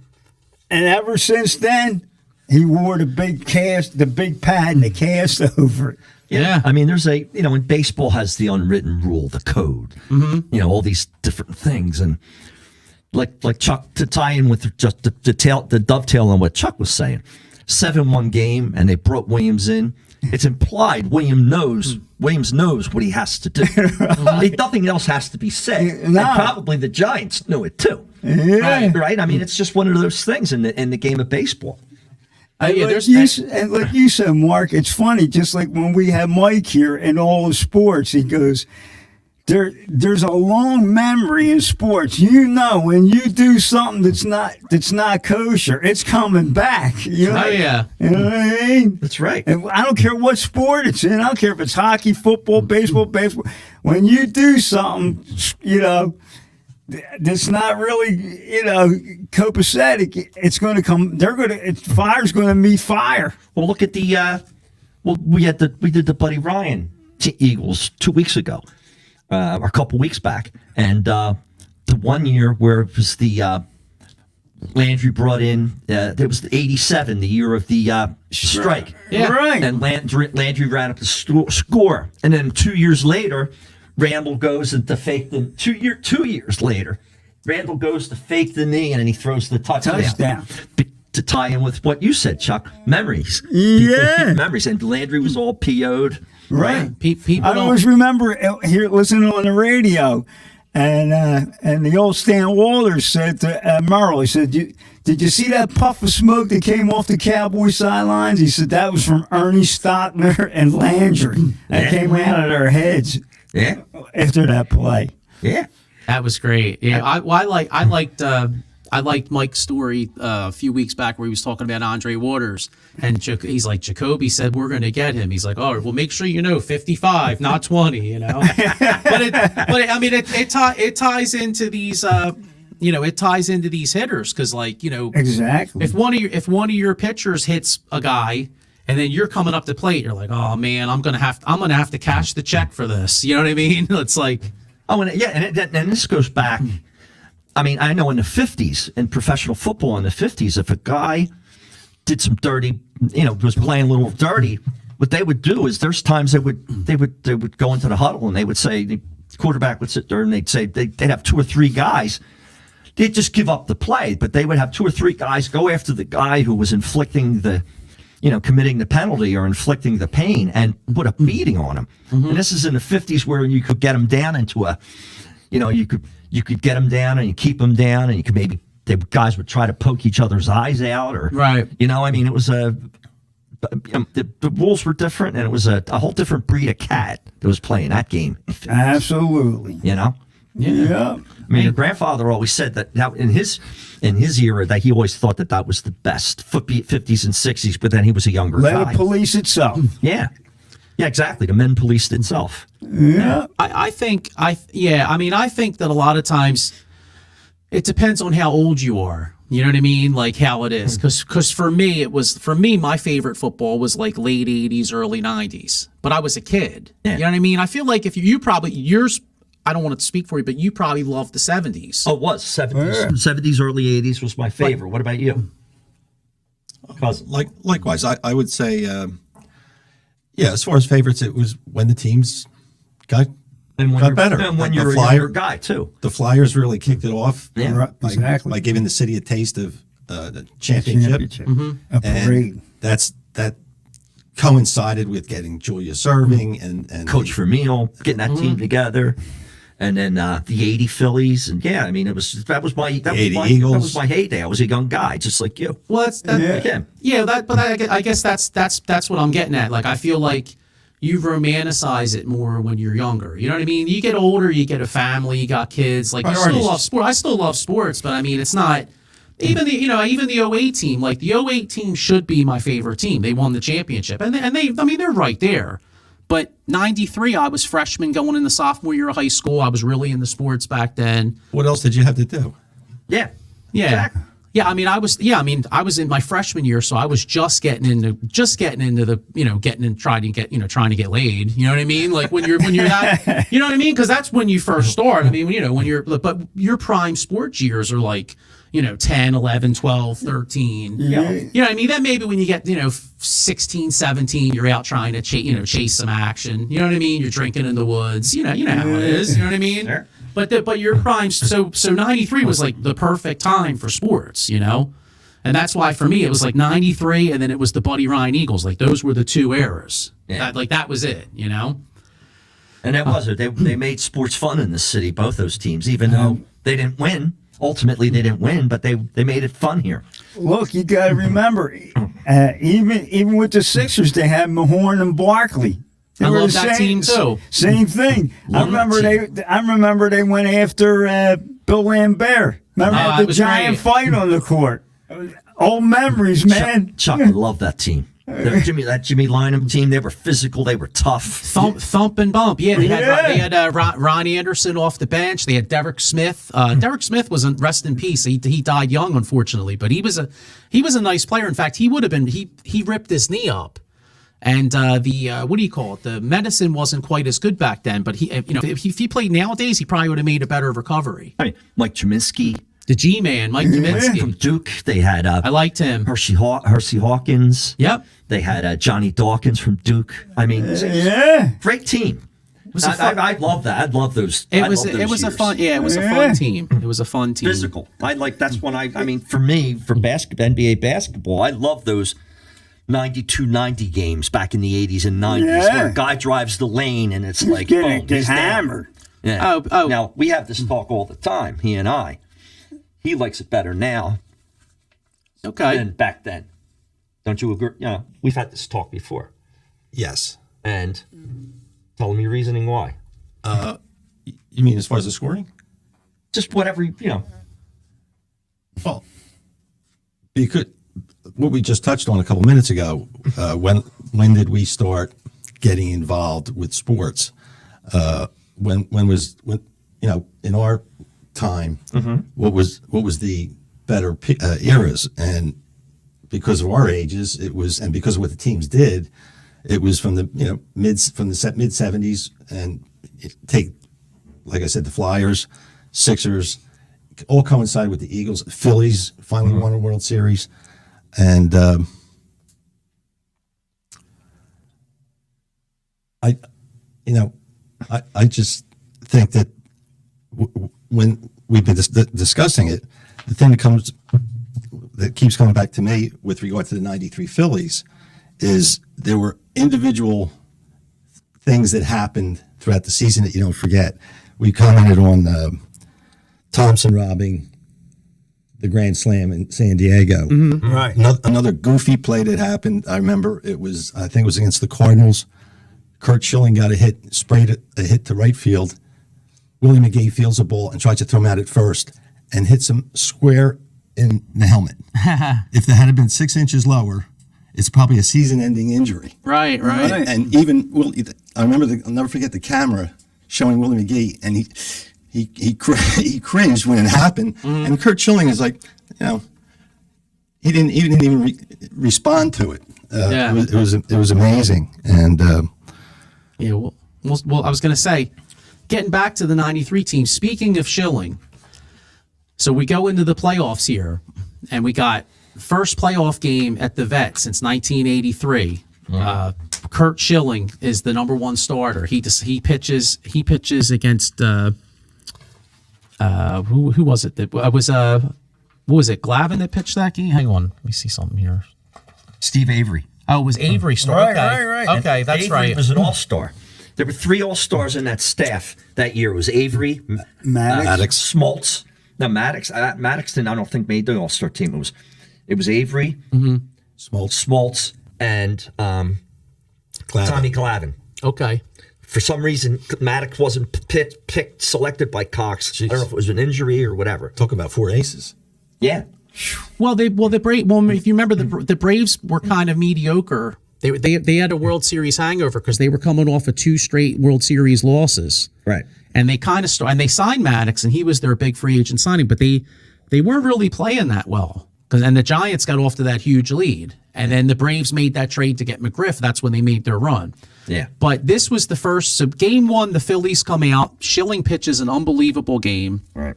E: And ever since then, he wore the big pad and the cast over it.
B: Yeah.
C: I mean, there's when baseball has the unwritten rule, the code, all these different things. And like Chuck, to tie in with just the dovetail on what Chuck was saying, 7-1 game and they brought Williams in. It's implied Williams knows what he has to do. Nothing else has to be said.
E: No.
C: And probably the Giants know it too.
E: Yeah.
C: Right? I mean, it's just one of those things in the game of baseball.
E: And like you said, Mark, it's funny. Just like when we had Mike here in all the sports, he goes, "There's a long memory in sports. When you do something that's not kosher, it's coming back. You know?
B: Oh, yeah.
E: You know what I mean?
C: That's right.
E: And I don't care what sport it's in. I don't care if it's hockey, football, baseball. When you do something, that's not really, copacetic, it's going to come. Fire's going to meet fire.
C: Well, look at we did the Buddy Ryan Eagles 2 weeks ago, or a couple weeks back, and the 1 year where it was the Landry brought in. It was the '87, the year of the strike.
B: Yeah.
E: Right.
C: And Landry ran up the score, and then 2 years later, Randall goes and to fake the 2 years later, Randall goes to fake the knee and then he throws the touchdown. To tie in with what you said, Chuck, memories.
E: Yeah.
C: People memories. And Landry was all PO'd.
E: Right.
B: People
E: I always remember here listening on the radio, and the old Stan Walters said to Merrill, he said, did you see that puff of smoke that came off the Cowboy sidelines? He said that was from Ernie Stockner and Landry. That came out of their heads.
C: Yeah.
E: After that play.
C: Yeah.
B: That was great. Yeah, I liked Mike's story a few weeks back where he was talking about Andre Waters, and he's like, Jacoby said we're going to get him. He's like, oh, well, make sure 55, not 20. But it ties into these. It ties into these hitters because,
E: Exactly.
B: if one of your pitchers hits a guy. And then you're coming up the plate. You're like, oh man, I'm gonna have to cash the check for this. You know what I mean? It's like,
C: and this goes back. I mean, I know in the 50s, in professional football in the 50s, if a guy did some dirty, was playing a little dirty, what they would do is there's times they would go into the huddle and they would say, the quarterback would sit there and they'd say they'd have 2 or 3 guys. They'd just give up the play, but they would have 2 or 3 guys go after the guy who was inflicting committing the penalty or inflicting the pain and put a beating on him. Mm-hmm. And this is in the 50s where you could get them down into you could get them down and you keep them down and you could the guys would try to poke each other's eyes out or,
B: right.
C: It was the rules were different and it was a whole different breed of cat that was playing that game.
E: Absolutely.
B: Yeah.
C: I mean, your grandfather always said that in his era that he always thought that was the best 50s and 60s, but then he was a younger guy.
E: Let it police itself.
C: Yeah, exactly. The men policed itself.
E: Yeah.
B: I think that a lot of times it depends on how old you are. You know what I mean? Like how it is. Because for me, my favorite football was like late 80s, early 90s. But I was a kid.
C: Yeah.
B: You know what I mean? I feel like if yours, I don't want to speak for you, but you probably loved the 70s.
C: Oh, it was 70s.
E: Yeah.
C: 70s, early 80s was my favorite. What about you?
F: Likewise, I would say, as far as favorites, it was when the teams got better.
C: And when
F: Like
C: you're a younger guy, too.
F: The Flyers really kicked it off.
C: Yeah.
E: Right, exactly.
F: By giving the city a taste of the championship.
B: Mm-hmm.
E: A parade.
F: And that coincided with getting Julius Erving and
C: Coach Vermeil, getting that team together. And then the '80 Phillies, and that was my
F: Eagles.
C: That was my heyday. I was a young guy, just like you.
B: Well,
C: Like him.
B: I guess that's what I'm getting at. Like I feel like you romanticize it more when you're younger. You know what I mean? You get older, you get a family, you got kids. Like, you still
F: Priorities.
B: love sport. I still love sports, but I mean, it's not even the 08 team. Like, the 08 team should be my favorite team. They won the championship, and they I mean, they're right there. But 93, I was freshman going into sophomore year of high school. I was really into sports back then.
F: What else did you have to do?
C: Yeah.
B: Yeah.
C: Exactly.
B: Yeah, I mean, I was in my freshman year, so I was just getting into the, trying to get laid. You know what I mean? Like, when you're that, you know what I mean? Because that's when you first start. I mean, but your prime sports years are like, 10, 11, 12, 13.
C: Yeah.
B: You know what I mean? Then maybe when you get, 16, 17, you're out trying to chase some action. You know what I mean? You're drinking in the woods. You know how it is. You know what I mean?
C: Sure.
B: But your prime, so 93 was like the perfect time for sports, and that's why for me it was like 93, and then it was the Buddy Ryan Eagles. Like, those were the two eras.
C: Yeah.
B: That was it,
C: And that was it. They made sports fun in this city, both those teams, even though they didn't win. Ultimately, they didn't win, but they made it fun here.
E: Look, you got to remember, even with the Sixers, they had Mahorn and Barkley. They
B: I
E: were
B: love
E: the
B: that team too.
E: Same thing. I
C: Love that
E: remember they went after Bill Lambert. Remember
B: it
E: the
B: was
E: giant
B: great.
E: fight on the court? Old memories, man.
C: Chuck, I love that team. That Jimmy Lynam team, they were physical, they were tough.
B: Thump and bump. Yeah, they had Ron Anderson off the bench. They had Derek Smith. Derek Smith was rest in peace. He died young, unfortunately, but he was a nice player. In fact, he would have been. He ripped his knee up. And what do you call it? The medicine wasn't quite as good back then. But if he played nowadays, he probably would have made a better recovery.
C: I mean, Mike Truminski
B: The G-Man, Mike
C: from
B: Dubinsky.
C: Duke. They had
B: I liked him.
C: Hersey Hawkins.
B: Yep.
C: They had Johnny Dawkins from Duke. I mean,
E: Yeah.
C: great team.
B: It was a fun,
C: I love that. I love those.
B: it was a
C: years.
B: fun team. It was a fun team.
C: Physical. That's when I mean, for me, for NBA basketball, I love those 92-90 games back in the 80s and 90s
E: Yeah.
C: where a guy drives the lane and it's like, boom,
E: Get
C: he's down.
E: hammered.
C: Yeah.
B: Oh.
C: Now, we have this talk all the time, he and I. He likes it better now
B: Okay.
C: than back then. Don't you agree? Yeah, we've had this talk before.
F: Yes.
C: And tell me your reasoning why.
F: You mean as far as the scoring?
C: Just whatever,
F: Well, because what we just touched on a couple minutes ago, when did we start getting involved with sports? When in our time, what was the better eras? And because of our ages, it was, and because of what the teams did, it was from the mid 70s, and take, like I said, the Flyers, Sixers, all coincided with the Eagles. Phillies finally won a World Series, and I just think that when we've been discussing it, the thing that keeps coming back to me with regard to the '93 Phillies is there were individual things that happened throughout the season that you don't forget. We commented on Thompson robbing the Grand Slam in San Diego.
E: Right.
F: Another goofy play that happened. I remember I think it was against the Cardinals. Kurt Schilling got a hit, sprayed a hit to right field. Willie McGee fields a ball and tries to throw him out at first and hits him square in the helmet. If that had been 6 inches lower, it's probably a season-ending injury.
B: Right.
F: And even I remember I'll never forget the camera showing Willie McGee, and he cringed when it happened. And Kurt Schilling is like, he didn't even respond to it.
B: Yeah.
F: It was amazing, and
B: Yeah. Well, I was going to say, getting back to the '93 team. Speaking of Schilling, so we go into the playoffs here, and we got first playoff game at the Vet since 1983. Kurt Schilling is the number one starter. He pitches against who was it? That was what was it? Glavin that pitched that game? Hang on, let me see something here.
C: Steve Avery.
B: Oh, it was Avery starting.
E: Right.
B: Okay, that's
C: Avery
B: right.
C: was an all-star. There were 3 all-stars in that staff that year. It was Avery,
E: Maddox.
C: Smoltz. No, Maddox. Maddox didn't, I don't think, made the all-star team. It was Avery,
F: Smoltz,
C: Smoltz, and
F: Glavin.
C: Tommy Glavin.
B: Okay.
C: For some reason, Maddox wasn't selected by Cox. I don't know if it was an injury or whatever.
F: Talk about 4 aces.
C: Yeah.
B: The Braves. Well, if you remember, the Braves were kind of mediocre. They had a World Series hangover because they were coming off of 2 straight World Series losses.
C: Right.
B: And they kind of and they signed Maddox, and he was their big free agent signing, but they weren't really playing that well. And the Giants got off to that huge lead, and then the Braves made that trade to get McGriff. That's when they made their run.
C: Yeah.
B: But this was the first. So game 1, the Phillies come out. Schilling pitches an unbelievable game.
C: Right.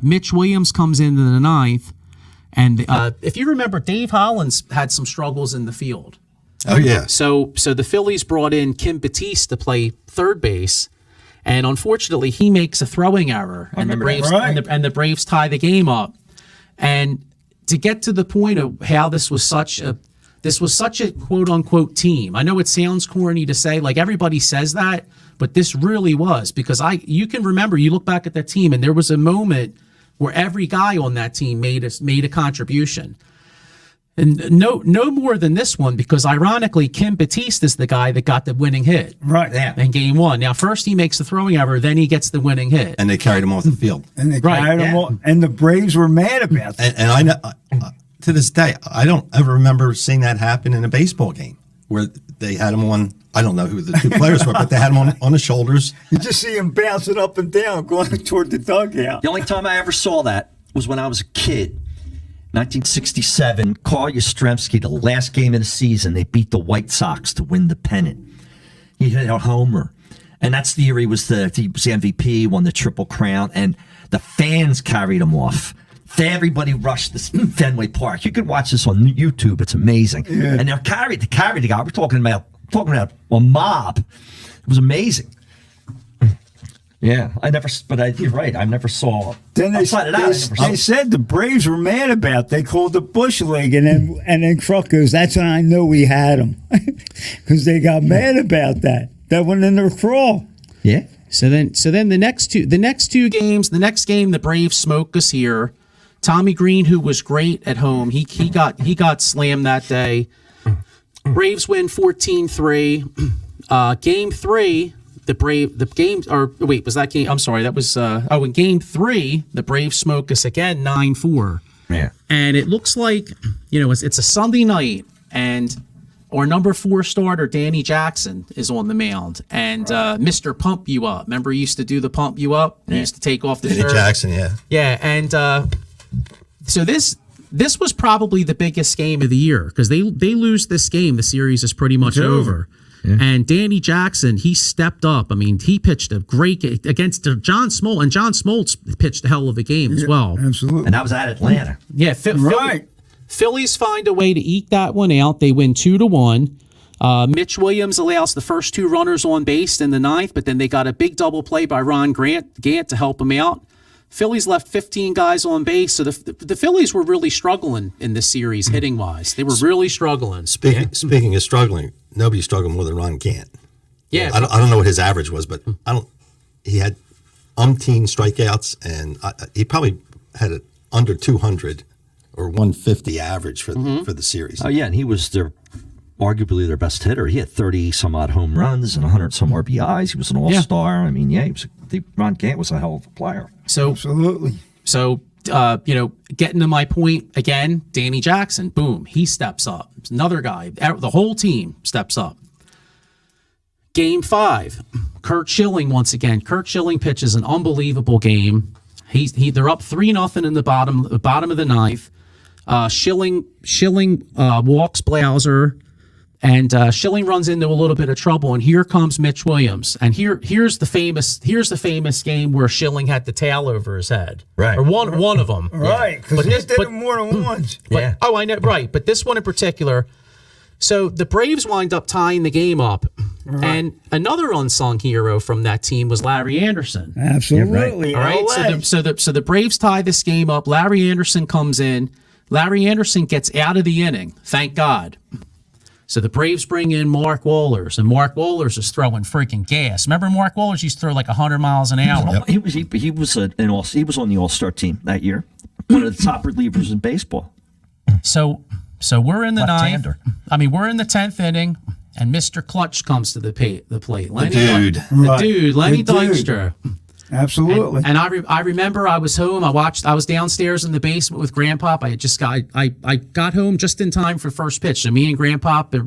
B: Mitch Williams comes into the 9th, and if you remember, Dave Hollins had some struggles in the field.
F: Oh yeah.
B: So the Phillies brought in Kim Batiste to play third base, and unfortunately, he makes a throwing error, and the Braves and the Braves tie the game up. And to get to the point of how this was such a quote unquote team. I know it sounds corny to say, like everybody says that, but this really was, because you can remember, you look back at that team, and there was a moment where every guy on that team made a contribution. And no more than this one, because ironically, Kim Batiste is the guy that got the winning hit.
E: Right.
C: Yeah.
B: In game 1. Now, first he makes the throwing error, then he gets the winning hit.
F: And they carried him off the field.
E: And they
B: Right,
E: carried them all, and the Braves were mad about that.
F: And I know, to this day, I don't ever remember seeing that happen in a baseball game where they had him on. I don't know who the 2 players were, but they had him on the shoulders.
E: You just see him bouncing up and down, going toward the dugout.
C: The only time I ever saw that was when I was a kid. 1967, Carl Yastrzemski, the last game of the season, they beat the White Sox to win the pennant. He hit a homer. And that's the year he was the MVP, won the Triple Crown, and the fans carried him off. Everybody rushed this Fenway Park. You can watch this on YouTube. It's amazing. Yeah. And they're carried the guy. We're talking about a mob. It was amazing. Yeah, you're right. I never saw.
E: Then they said the Braves were mad about it. They called the Bush League, and then Truck goes, "That's when I know we had them," because they got mad about that. That went in their crawl.
C: Yeah.
B: So then the next two games, the next game, the Braves smoke us here. Tommy Greene, who was great at home, he got slammed that day. Braves win 14-3. Game 3. Was that game? I'm sorry, that was in game 3, the Braves smoke us again 9-4.
C: Yeah.
B: And it looks like, it's a Sunday night, and our number 4 starter, Danny Jackson, is on the mound. And Mr. Pump You Up. Remember, he used to do the pump you up? He used to take off the
F: Danny
B: shirt.
F: Jackson, yeah.
B: Yeah, and so this was probably the biggest game of the year, because they lose this game, the series is pretty much over. Yeah. And Danny Jackson, he stepped up. I mean, he pitched a great game against John Smoltz, and John Smoltz pitched a hell of a game as well.
E: Absolutely.
C: And that was at Atlanta.
B: Yeah, Phillies find a way to eke that one out. They win 2-1. Mitch Williams allows the first 2 runners on base in the 9th, but then they got a big double play by Ron Gant to help him out. Phillies left 15 guys on base, so the Phillies were really struggling in this series hitting wise. They were really struggling.
F: Speaking of struggling, nobody struggled more than Ron Gant.
B: Yeah,
F: I don't know what his average was, but he had umpteen strikeouts, and he probably had it under 200 or 150 average for the series.
C: Oh yeah, and he was arguably their best hitter. He had 30 some odd home runs and 100 some RBIs. He was an all-star. I mean, yeah, Ron Gant was a hell of a player.
B: So
E: absolutely.
B: So getting to my point again, Danny Jackson, boom, he steps up. Another guy, the whole team steps up. Game 5, Curt Schilling once again. Curt Schilling pitches an unbelievable game. They're up 3-0 in the bottom of the 9th. Schilling walks Blauser, and Schilling runs into a little bit of trouble, and here comes Mitch Williams. And here's the famous game where Schilling had the towel over his head,
C: right?
B: Or one of them,
E: right? Because he did it more than once.
B: Yeah. Oh, I know, right? But this one in particular. So the Braves wind up tying the game up, and another unsung hero from that team was Larry Anderson.
E: Absolutely,
B: all right. So the Braves tie this game up. Larry Anderson comes in. Larry Anderson gets out of the inning. Thank God. So the Braves bring in Mark Wohlers, and Mark Wohlers is throwing freaking gas. Remember, Mark Wohlers used to throw like 100 miles an hour.
C: Yep. He was on the All-Star team that year. One of the top relievers in baseball.
B: So we're in the ninth. I mean, we're in the 10th inning, and Mr. Clutch comes to the plate. Lenny,
F: dude.
B: the
E: Right.
B: dude, Lenny
E: The dude.
B: Dykstra.
E: Absolutely.
B: And I remember I was home. I was downstairs in the basement with Grandpa. I got home just in time for first pitch. So me and Grandpa are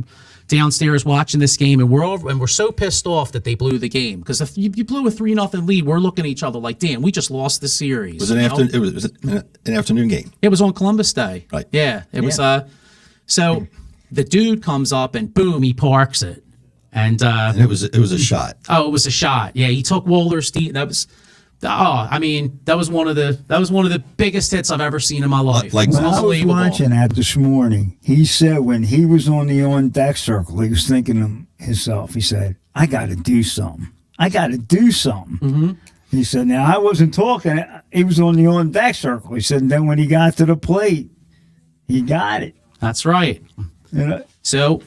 B: downstairs watching this game, and we're so pissed off that they blew the game, because if you blew a 3-0 lead, we're looking at each other like, damn, we just lost the series.
F: It was an afternoon game.
B: It was on Columbus Day.
F: Right.
B: Yeah. It was. So the dude comes up and boom, he parks it. And
F: And it was a shot.
B: it was a shot. Yeah, he took Wohler's that was that was one of the biggest hits I've ever seen in my life.
F: Like-
B: It was
E: When I was
B: unbelievable.
E: watching that this morning, he said when he was on the on-deck circle, he was thinking to himself, he said, I got to do something. I got to do something.
B: Mm-hmm.
E: He said, now I wasn't talking. He was on the on-deck circle. He said, and then when he got to the plate, he got it.
B: That's right.
E: You know?
B: So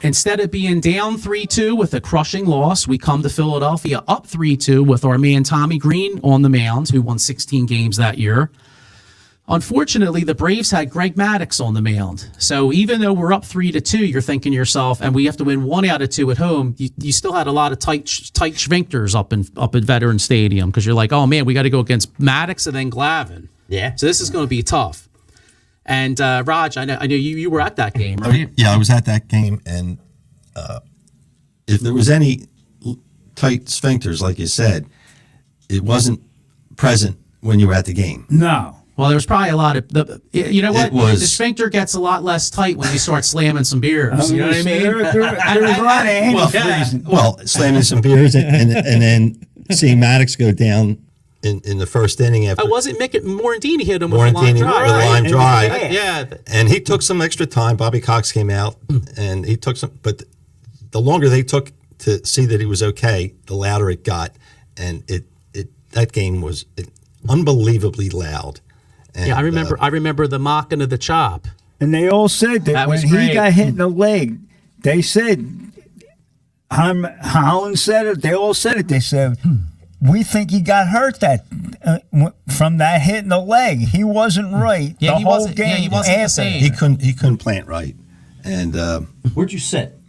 B: instead of being down 3-2 with a crushing loss, we come to Philadelphia up 3-2 with our man Tommy Greene on the mound, who won 16 games that year. Unfortunately, the Braves had Greg Maddux on the mound. So even though we're up 3-2, you're thinking to yourself, and we have to win 1 out of 2 at home, you still had a lot of tight sphincters up in Veteran Stadium, because you're like, oh man, we got to go against Maddux and then Glavine.
C: Yeah.
B: So this is going to be tough. And Raj, I know you were at that game, right?
F: Yeah, I was at that game, and if there was any tight sphincters, like you said, it wasn't present when you were at the game.
E: No.
B: Well, there's probably a lot of you know what?
F: It was-
B: The sphincter gets a lot less tight when you start slamming some beers. You know what I mean?
E: There was a lot of antifreeze.
F: Well, slamming some beers and then seeing Maddox go down in the first inning after
B: I wasn't making Morandini hit him with a line
F: Morantini
B: drive.
F: with a line drive.
B: Yeah.
F: And he took some extra time. Bobby Cox came out, and he took some. But the longer they took to see that he was okay, the louder it got, and that game was unbelievably loud. And,
B: Yeah, I remember the mocking of the chop.
E: And they all said that
B: That
E: when
B: was
E: he
B: great.
E: got hit in the leg, they said, Holland said it, they all said it. They said, we think he got hurt from that hit in the leg. He wasn't right.
B: Yeah,
E: the
B: he
E: whole
B: wasn't-
E: game
B: yeah, he wasn't the
E: after.
B: same.
F: he couldn't plant right, and
C: Where'd you sit?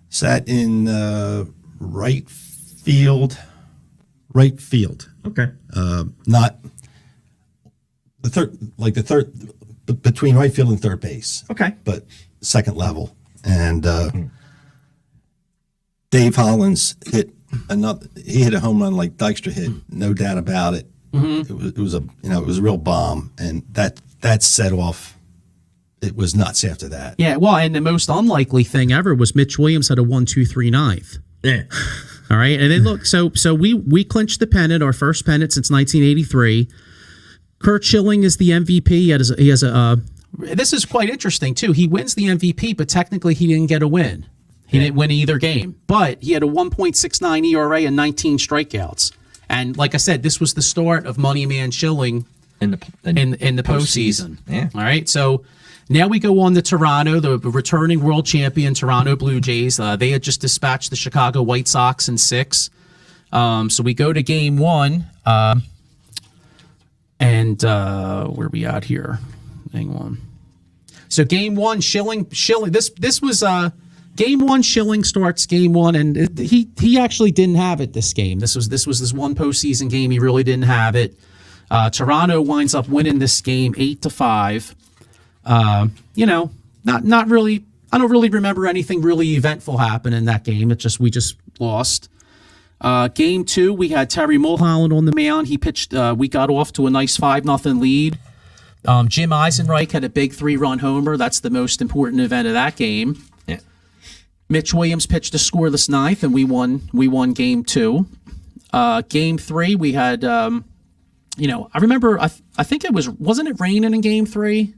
F: sat in right field. Right field.
C: Okay.
F: Not the third between right field and third base,
C: Okay.
F: but second level. And Dave Hollins hit a home run like Dykstra hit, no doubt about it. It was a real bomb, and that set off. It was nuts after that.
B: Yeah, well, and the most unlikely thing ever was Mitch Williams had a 1-2-3 ninth.
C: Yeah.
B: All right, and then look, so we clinched the pennant, our first pennant since 1983. Kurt Schilling is the MVP. He has a. This is quite interesting too. He wins the MVP, but technically he didn't get a win. He didn't win either game, but he had a 1.69 ERA and 19 strikeouts. And like I said, this was the start of Money Man Schilling
C: In the
B: postseason.
C: Yeah.
B: All right, so. Now we go on to Toronto, the returning world champion Toronto Blue Jays. They had just dispatched the Chicago White Sox in 6. So we go to game 1. And where are we at here? Hang on. So game 1, Schilling. This was game 1. Schilling starts game 1, and he actually didn't have it this game. This was this one postseason game. He really didn't have it. Toronto winds up winning this game 8-5. Not really. I don't really remember anything really eventful happen in that game. We just lost. Game 2, we had Terry Mulholland on the mound. He pitched. We got off to a nice 5-0 lead. Jim Eisenreich had a big 3-run homer. That's the most important event of that game.
C: Yeah.
B: Mitch Williams pitched a scoreless ninth, and we won game 2. Game 3, we had. I remember. I think it wasn't it raining in game 3.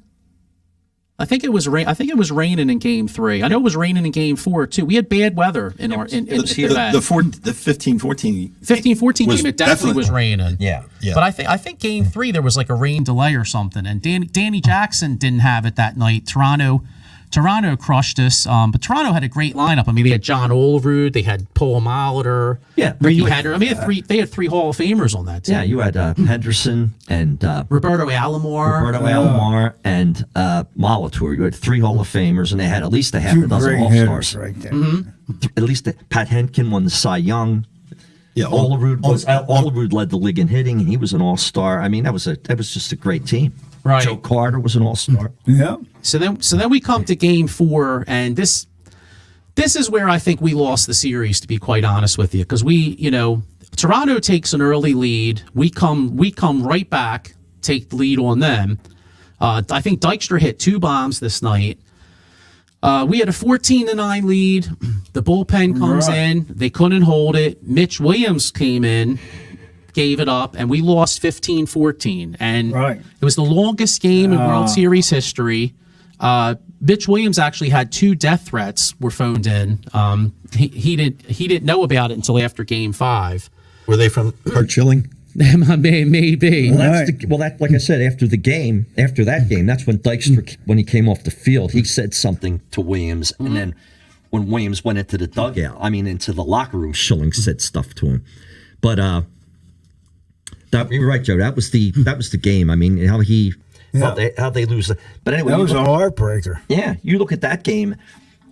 B: I think it was raining in game 3. I know it was raining in game 4 too. We had bad weather in our in
F: The 15-14
B: 15-14
F: was
B: game. It definitely was raining.
C: Yeah.
F: Yeah.
B: But I think game 3 there was like a rain delay or something, and Danny Jackson didn't have it that night. Toronto Toronto crushed us, but Toronto had a great lineup. I mean, they had John Olerud, they had Paul Molitor,
C: Yeah,
B: Ricky
C: you-
B: Henderson. I mean, they had three Hall of Famers on that team.
C: Yeah, you had Henderson and
B: Roberto Alomar.
C: Roberto Alomar and Molitor. You had 3 Hall of Famers, and they had at least a half
E: Two
C: a dozen
E: great
C: All
E: hitters
C: Stars.
E: right there.
C: At least Pat Henkin won the Cy Young.
F: Yeah,
C: Olerud led the league in hitting. He was an All-Star. I mean, that was just a great team.
B: Right.
C: Joe Carter was an All-Star.
E: Yeah.
B: So then we come to Game 4, and this is where I think we lost the series, to be quite honest with you, because Toronto takes an early lead. We come right back, take the lead on them. I think Dykstra hit 2 bombs this night. We had a 14-9 lead. The bullpen comes in. They couldn't hold it. Mitch Williams came in, gave it up, and we lost 15-14. And it was the longest game in World Series history. Mitch Williams actually had 2 death threats were phoned in. He didn't know about it until after Game 5.
F: Were they from Schilling?
B: Maybe.
C: Well, like I said, after that game, that's when Dykstra, when he came off the field, he said something to Williams, and then when Williams went into the dugout, into the locker room, Schilling said stuff to him. But you're right, Joe. That was the game. I mean, how they lose. But anyway,
E: That was a heartbreaker.
C: yeah, you look at that game.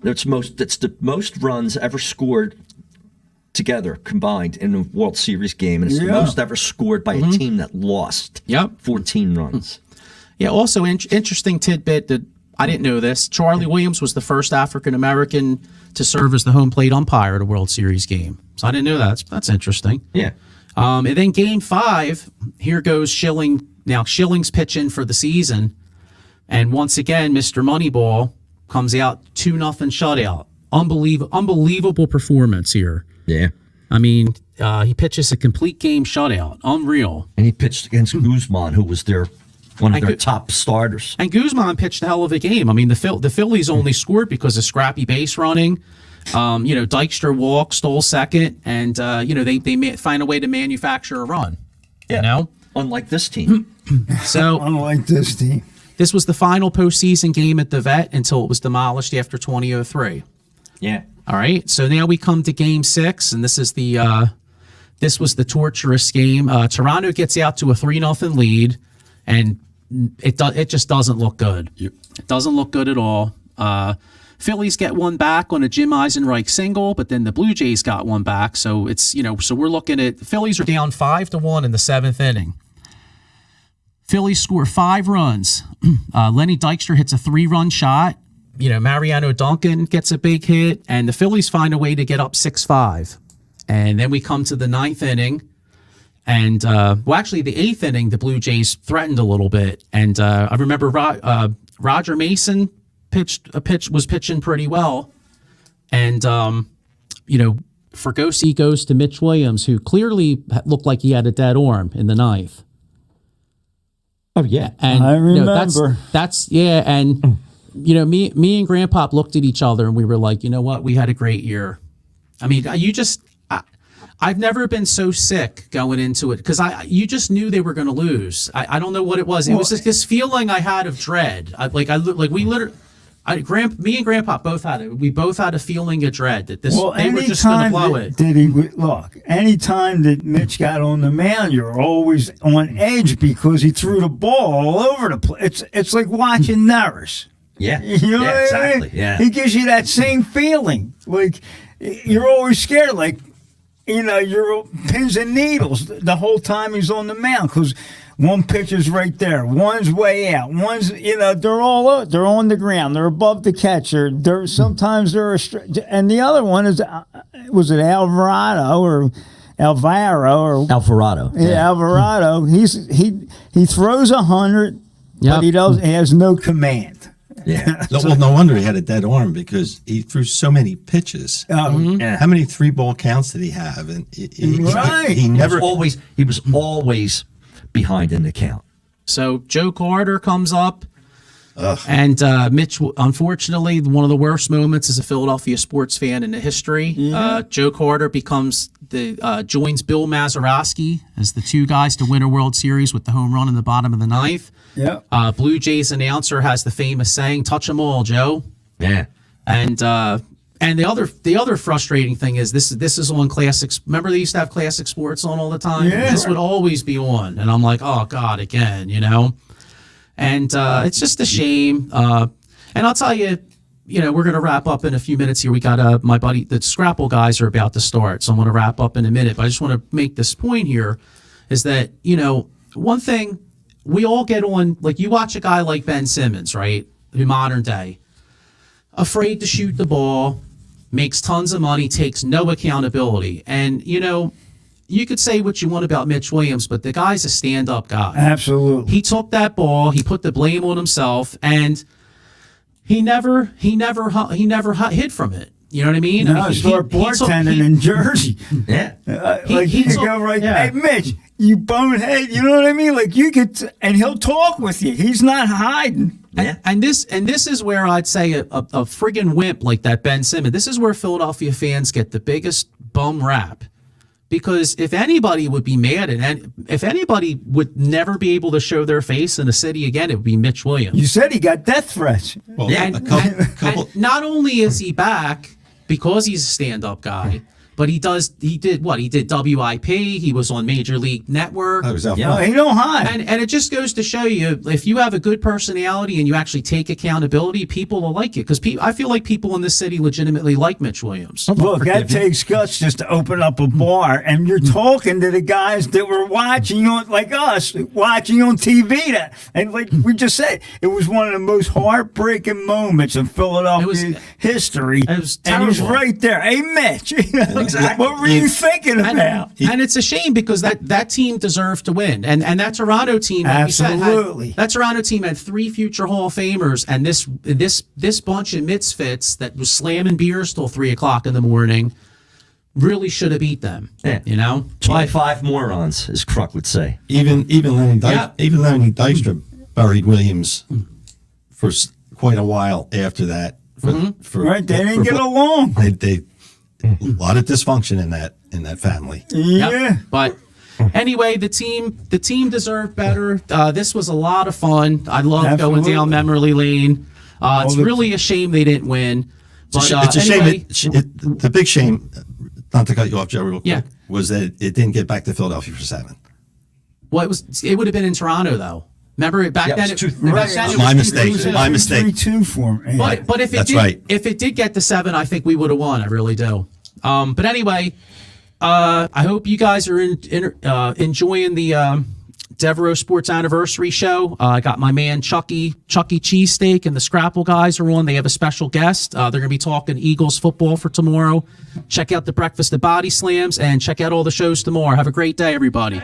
C: That's the most runs ever scored together combined in a World Series game, and it's the most ever scored by a team that lost.
B: Yep.
C: 14 runs.
B: Yeah, also interesting tidbit that I didn't know this. Charlie Williams was the first African American to serve as the home plate umpire at a World Series game. So I didn't know that. That's interesting.
C: Yeah.
B: And then Game 5, here goes Schilling. Now Schilling's pitching for the season, and once again, Mr. Moneyball comes out 2-0 shutout. Unbelievable performance here.
C: Yeah.
B: I mean, he pitches a complete game shutout. Unreal.
C: And he pitched against Guzman, who was one of their top starters.
B: And Guzman pitched a hell of a game. I mean, the Phillies only scored because of scrappy base running. Dykstra walked, stole second, and they find a way to manufacture a run. Yeah.
C: Unlike this team.
B: So
E: Unlike this team.
B: this was the final postseason game at the Vet until it was demolished after 2003.
C: Yeah.
B: All right. So now we come to Game 6, and this was the torturous game. Toronto gets out to a 3-0 lead, and it just doesn't look good.
F: Yep.
B: It doesn't look good at all. Phillies get one back on a Jim Eisenreich single, but then the Blue Jays got one back. So so we're looking at the Phillies are down 5-1 in the 7th inning. Phillies score 5 runs. Lenny Dykstra hits a 3-run shot. Mariano Duncan gets a big hit, and the Phillies find a way to get up 6-5. And then we come to the 9th inning, and actually the 8th inning, the Blue Jays threatened a little bit. And I remember Roger Mason was pitching pretty well, and Fergosi goes to Mitch Williams, who clearly looked like he had a dead arm in the 9th.
C: Oh, yeah.
B: And
E: I remember.
B: And me and Grandpop looked at each other and we were like, you know what? We had a great year. I mean, I've never been so sick going into it because you just knew they were going to lose. I don't know what it was. It was just this feeling I had of dread. Me and Grandpa both had it. We both had a feeling of dread that they were just going to blow it.
E: Anytime that Mitch got on the mound, you're always on edge because he threw the ball all over the place. It's like watching Norris.
C: Yeah.
E: You know what I mean?
C: Exactly. Yeah.
E: He gives you that same feeling. Like you're always scared. Like you're pins and needles the whole time he's on the mound because one pitcher's right there, one's way out, one's they're on the ground, they're above the catcher. Sometimes they're and the other one is was it Alvarado or Alvaro or
C: Alvarado.
E: Yeah, Alvarado. He throws 100, but he has no command.
C: Yeah.
F: No wonder he had a dead arm because he threw so many pitches.
C: Yeah.
F: How many 3-ball counts did he have? And he
C: was always behind in the count.
B: So Joe Carter comes up, and Mitch, unfortunately, one of the worst moments as a Philadelphia sports fan in the history. Joe Carter joins Bill Mazeroski as the 2 guys to win a World Series with the home run in the bottom of the 9th.
E: Yeah.
B: Blue Jays announcer has the famous saying, "Touch 'em all, Joe."
C: Yeah.
B: And the other frustrating thing is this is on Classics. Remember they used to have Classic Sports on all the time?
E: Yeah.
B: This would always be on. And I'm like, oh God, again, you know? And it's just a shame. And I'll tell you, you know, we're going to wrap up in a few minutes here. We got my buddy, the Scrapple guys are about to start. So I'm going to wrap up in a minute. But I just want to make this point here is that, you know, one thing we all get on, like you watch a guy like Ben Simmons, right? In modern day, afraid to shoot the ball, makes tons of money, takes no accountability. And, you know, you could say what you want about Mitch Williams, but the guy's a stand-up guy.
E: Absolutely.
B: He took that ball, he put the blame on himself, and he never hid from it. You know what I mean?
E: No,
B: I mean,
E: start bartending in Jersey.
C: Yeah.
E: You could
B: took-
E: go right,
B: yeah.
E: hey, Mitch, you bonehead, you know what I mean? Like you could, and he'll talk with you. He's not hiding.
C: Yeah.
B: And this is where I'd say a friggin' wimp like that Ben Simmons. This is where Philadelphia fans get the biggest bum rap. Because if anybody would be mad, and if anybody would never be able to show their face in the city again, it would be Mitch Williams.
E: You said he got death threats.
F: Well,
C: Yeah,
F: a couple
B: And not only is he back because he's a stand-up guy, but he did WIP. He was on Major League Network.
F: I was out
C: Yeah.
E: No,
F: front.
E: he don't hide.
B: And it just goes to show you, if you have a good personality and you actually take accountability, people will like you. Because I feel like people in this city legitimately like Mitch Williams.
E: Look, that takes guts just to open up a bar, and you're talking to the guys that were watching on, like us, watching on TV. And like we just said, it was one of the most heartbreaking moments of Philadelphia history.
B: it was
E: and he's
B: terrible.
E: right there. Hey, Mitch,
C: Exactly.
E: what were you thinking about?
B: And it's a shame because that team deserved to win. And that Toronto team, like you said,
E: Absolutely.
B: that Toronto team had 3 future Hall of Famers, and this bunch of misfits that was slamming beers till 3:00 in the morning really should have beat them.
C: Yeah.
B: You know?
C: 25 morons, as Kruk would say.
F: Even Lenny Dykstra buried Williams for quite a while after that. For
E: Right? They didn't get along.
F: They a lot of dysfunction in that family.
E: Yeah.
B: Yep. But anyway, the team deserved better. This was a lot of fun. I love going
E: Absolutely.
B: down memory lane. It's
E: the-
B: really a shame they didn't win. But
F: It's a
B: anyway,
F: shame. The big shame, not to cut you off, Joe, real quick,
B: Yeah.
F: was that it didn't get back to Philadelphia for 7.
B: well, it would have been in Toronto though. Remember back
C: Yeah,
B: then?
C: it was
B: back then it
F: My
B: was
F: mistake.
B: 3-2.
F: My mistake.
E: 3-2 for him.
B: But if it
F: That's
B: did,
F: right.
B: if it did get to 7, I think we would have won. I really do. But anyway, I hope you guys are enjoying the Devereaux Sports Anniversary show. I got my man Chucky Cheesesteak and the Scrapple guys are on. They have a special guest. They're going to be talking Eagles football for tomorrow. Check out the Breakfast at Body Slams and check out all the shows tomorrow. Have a great day, everybody.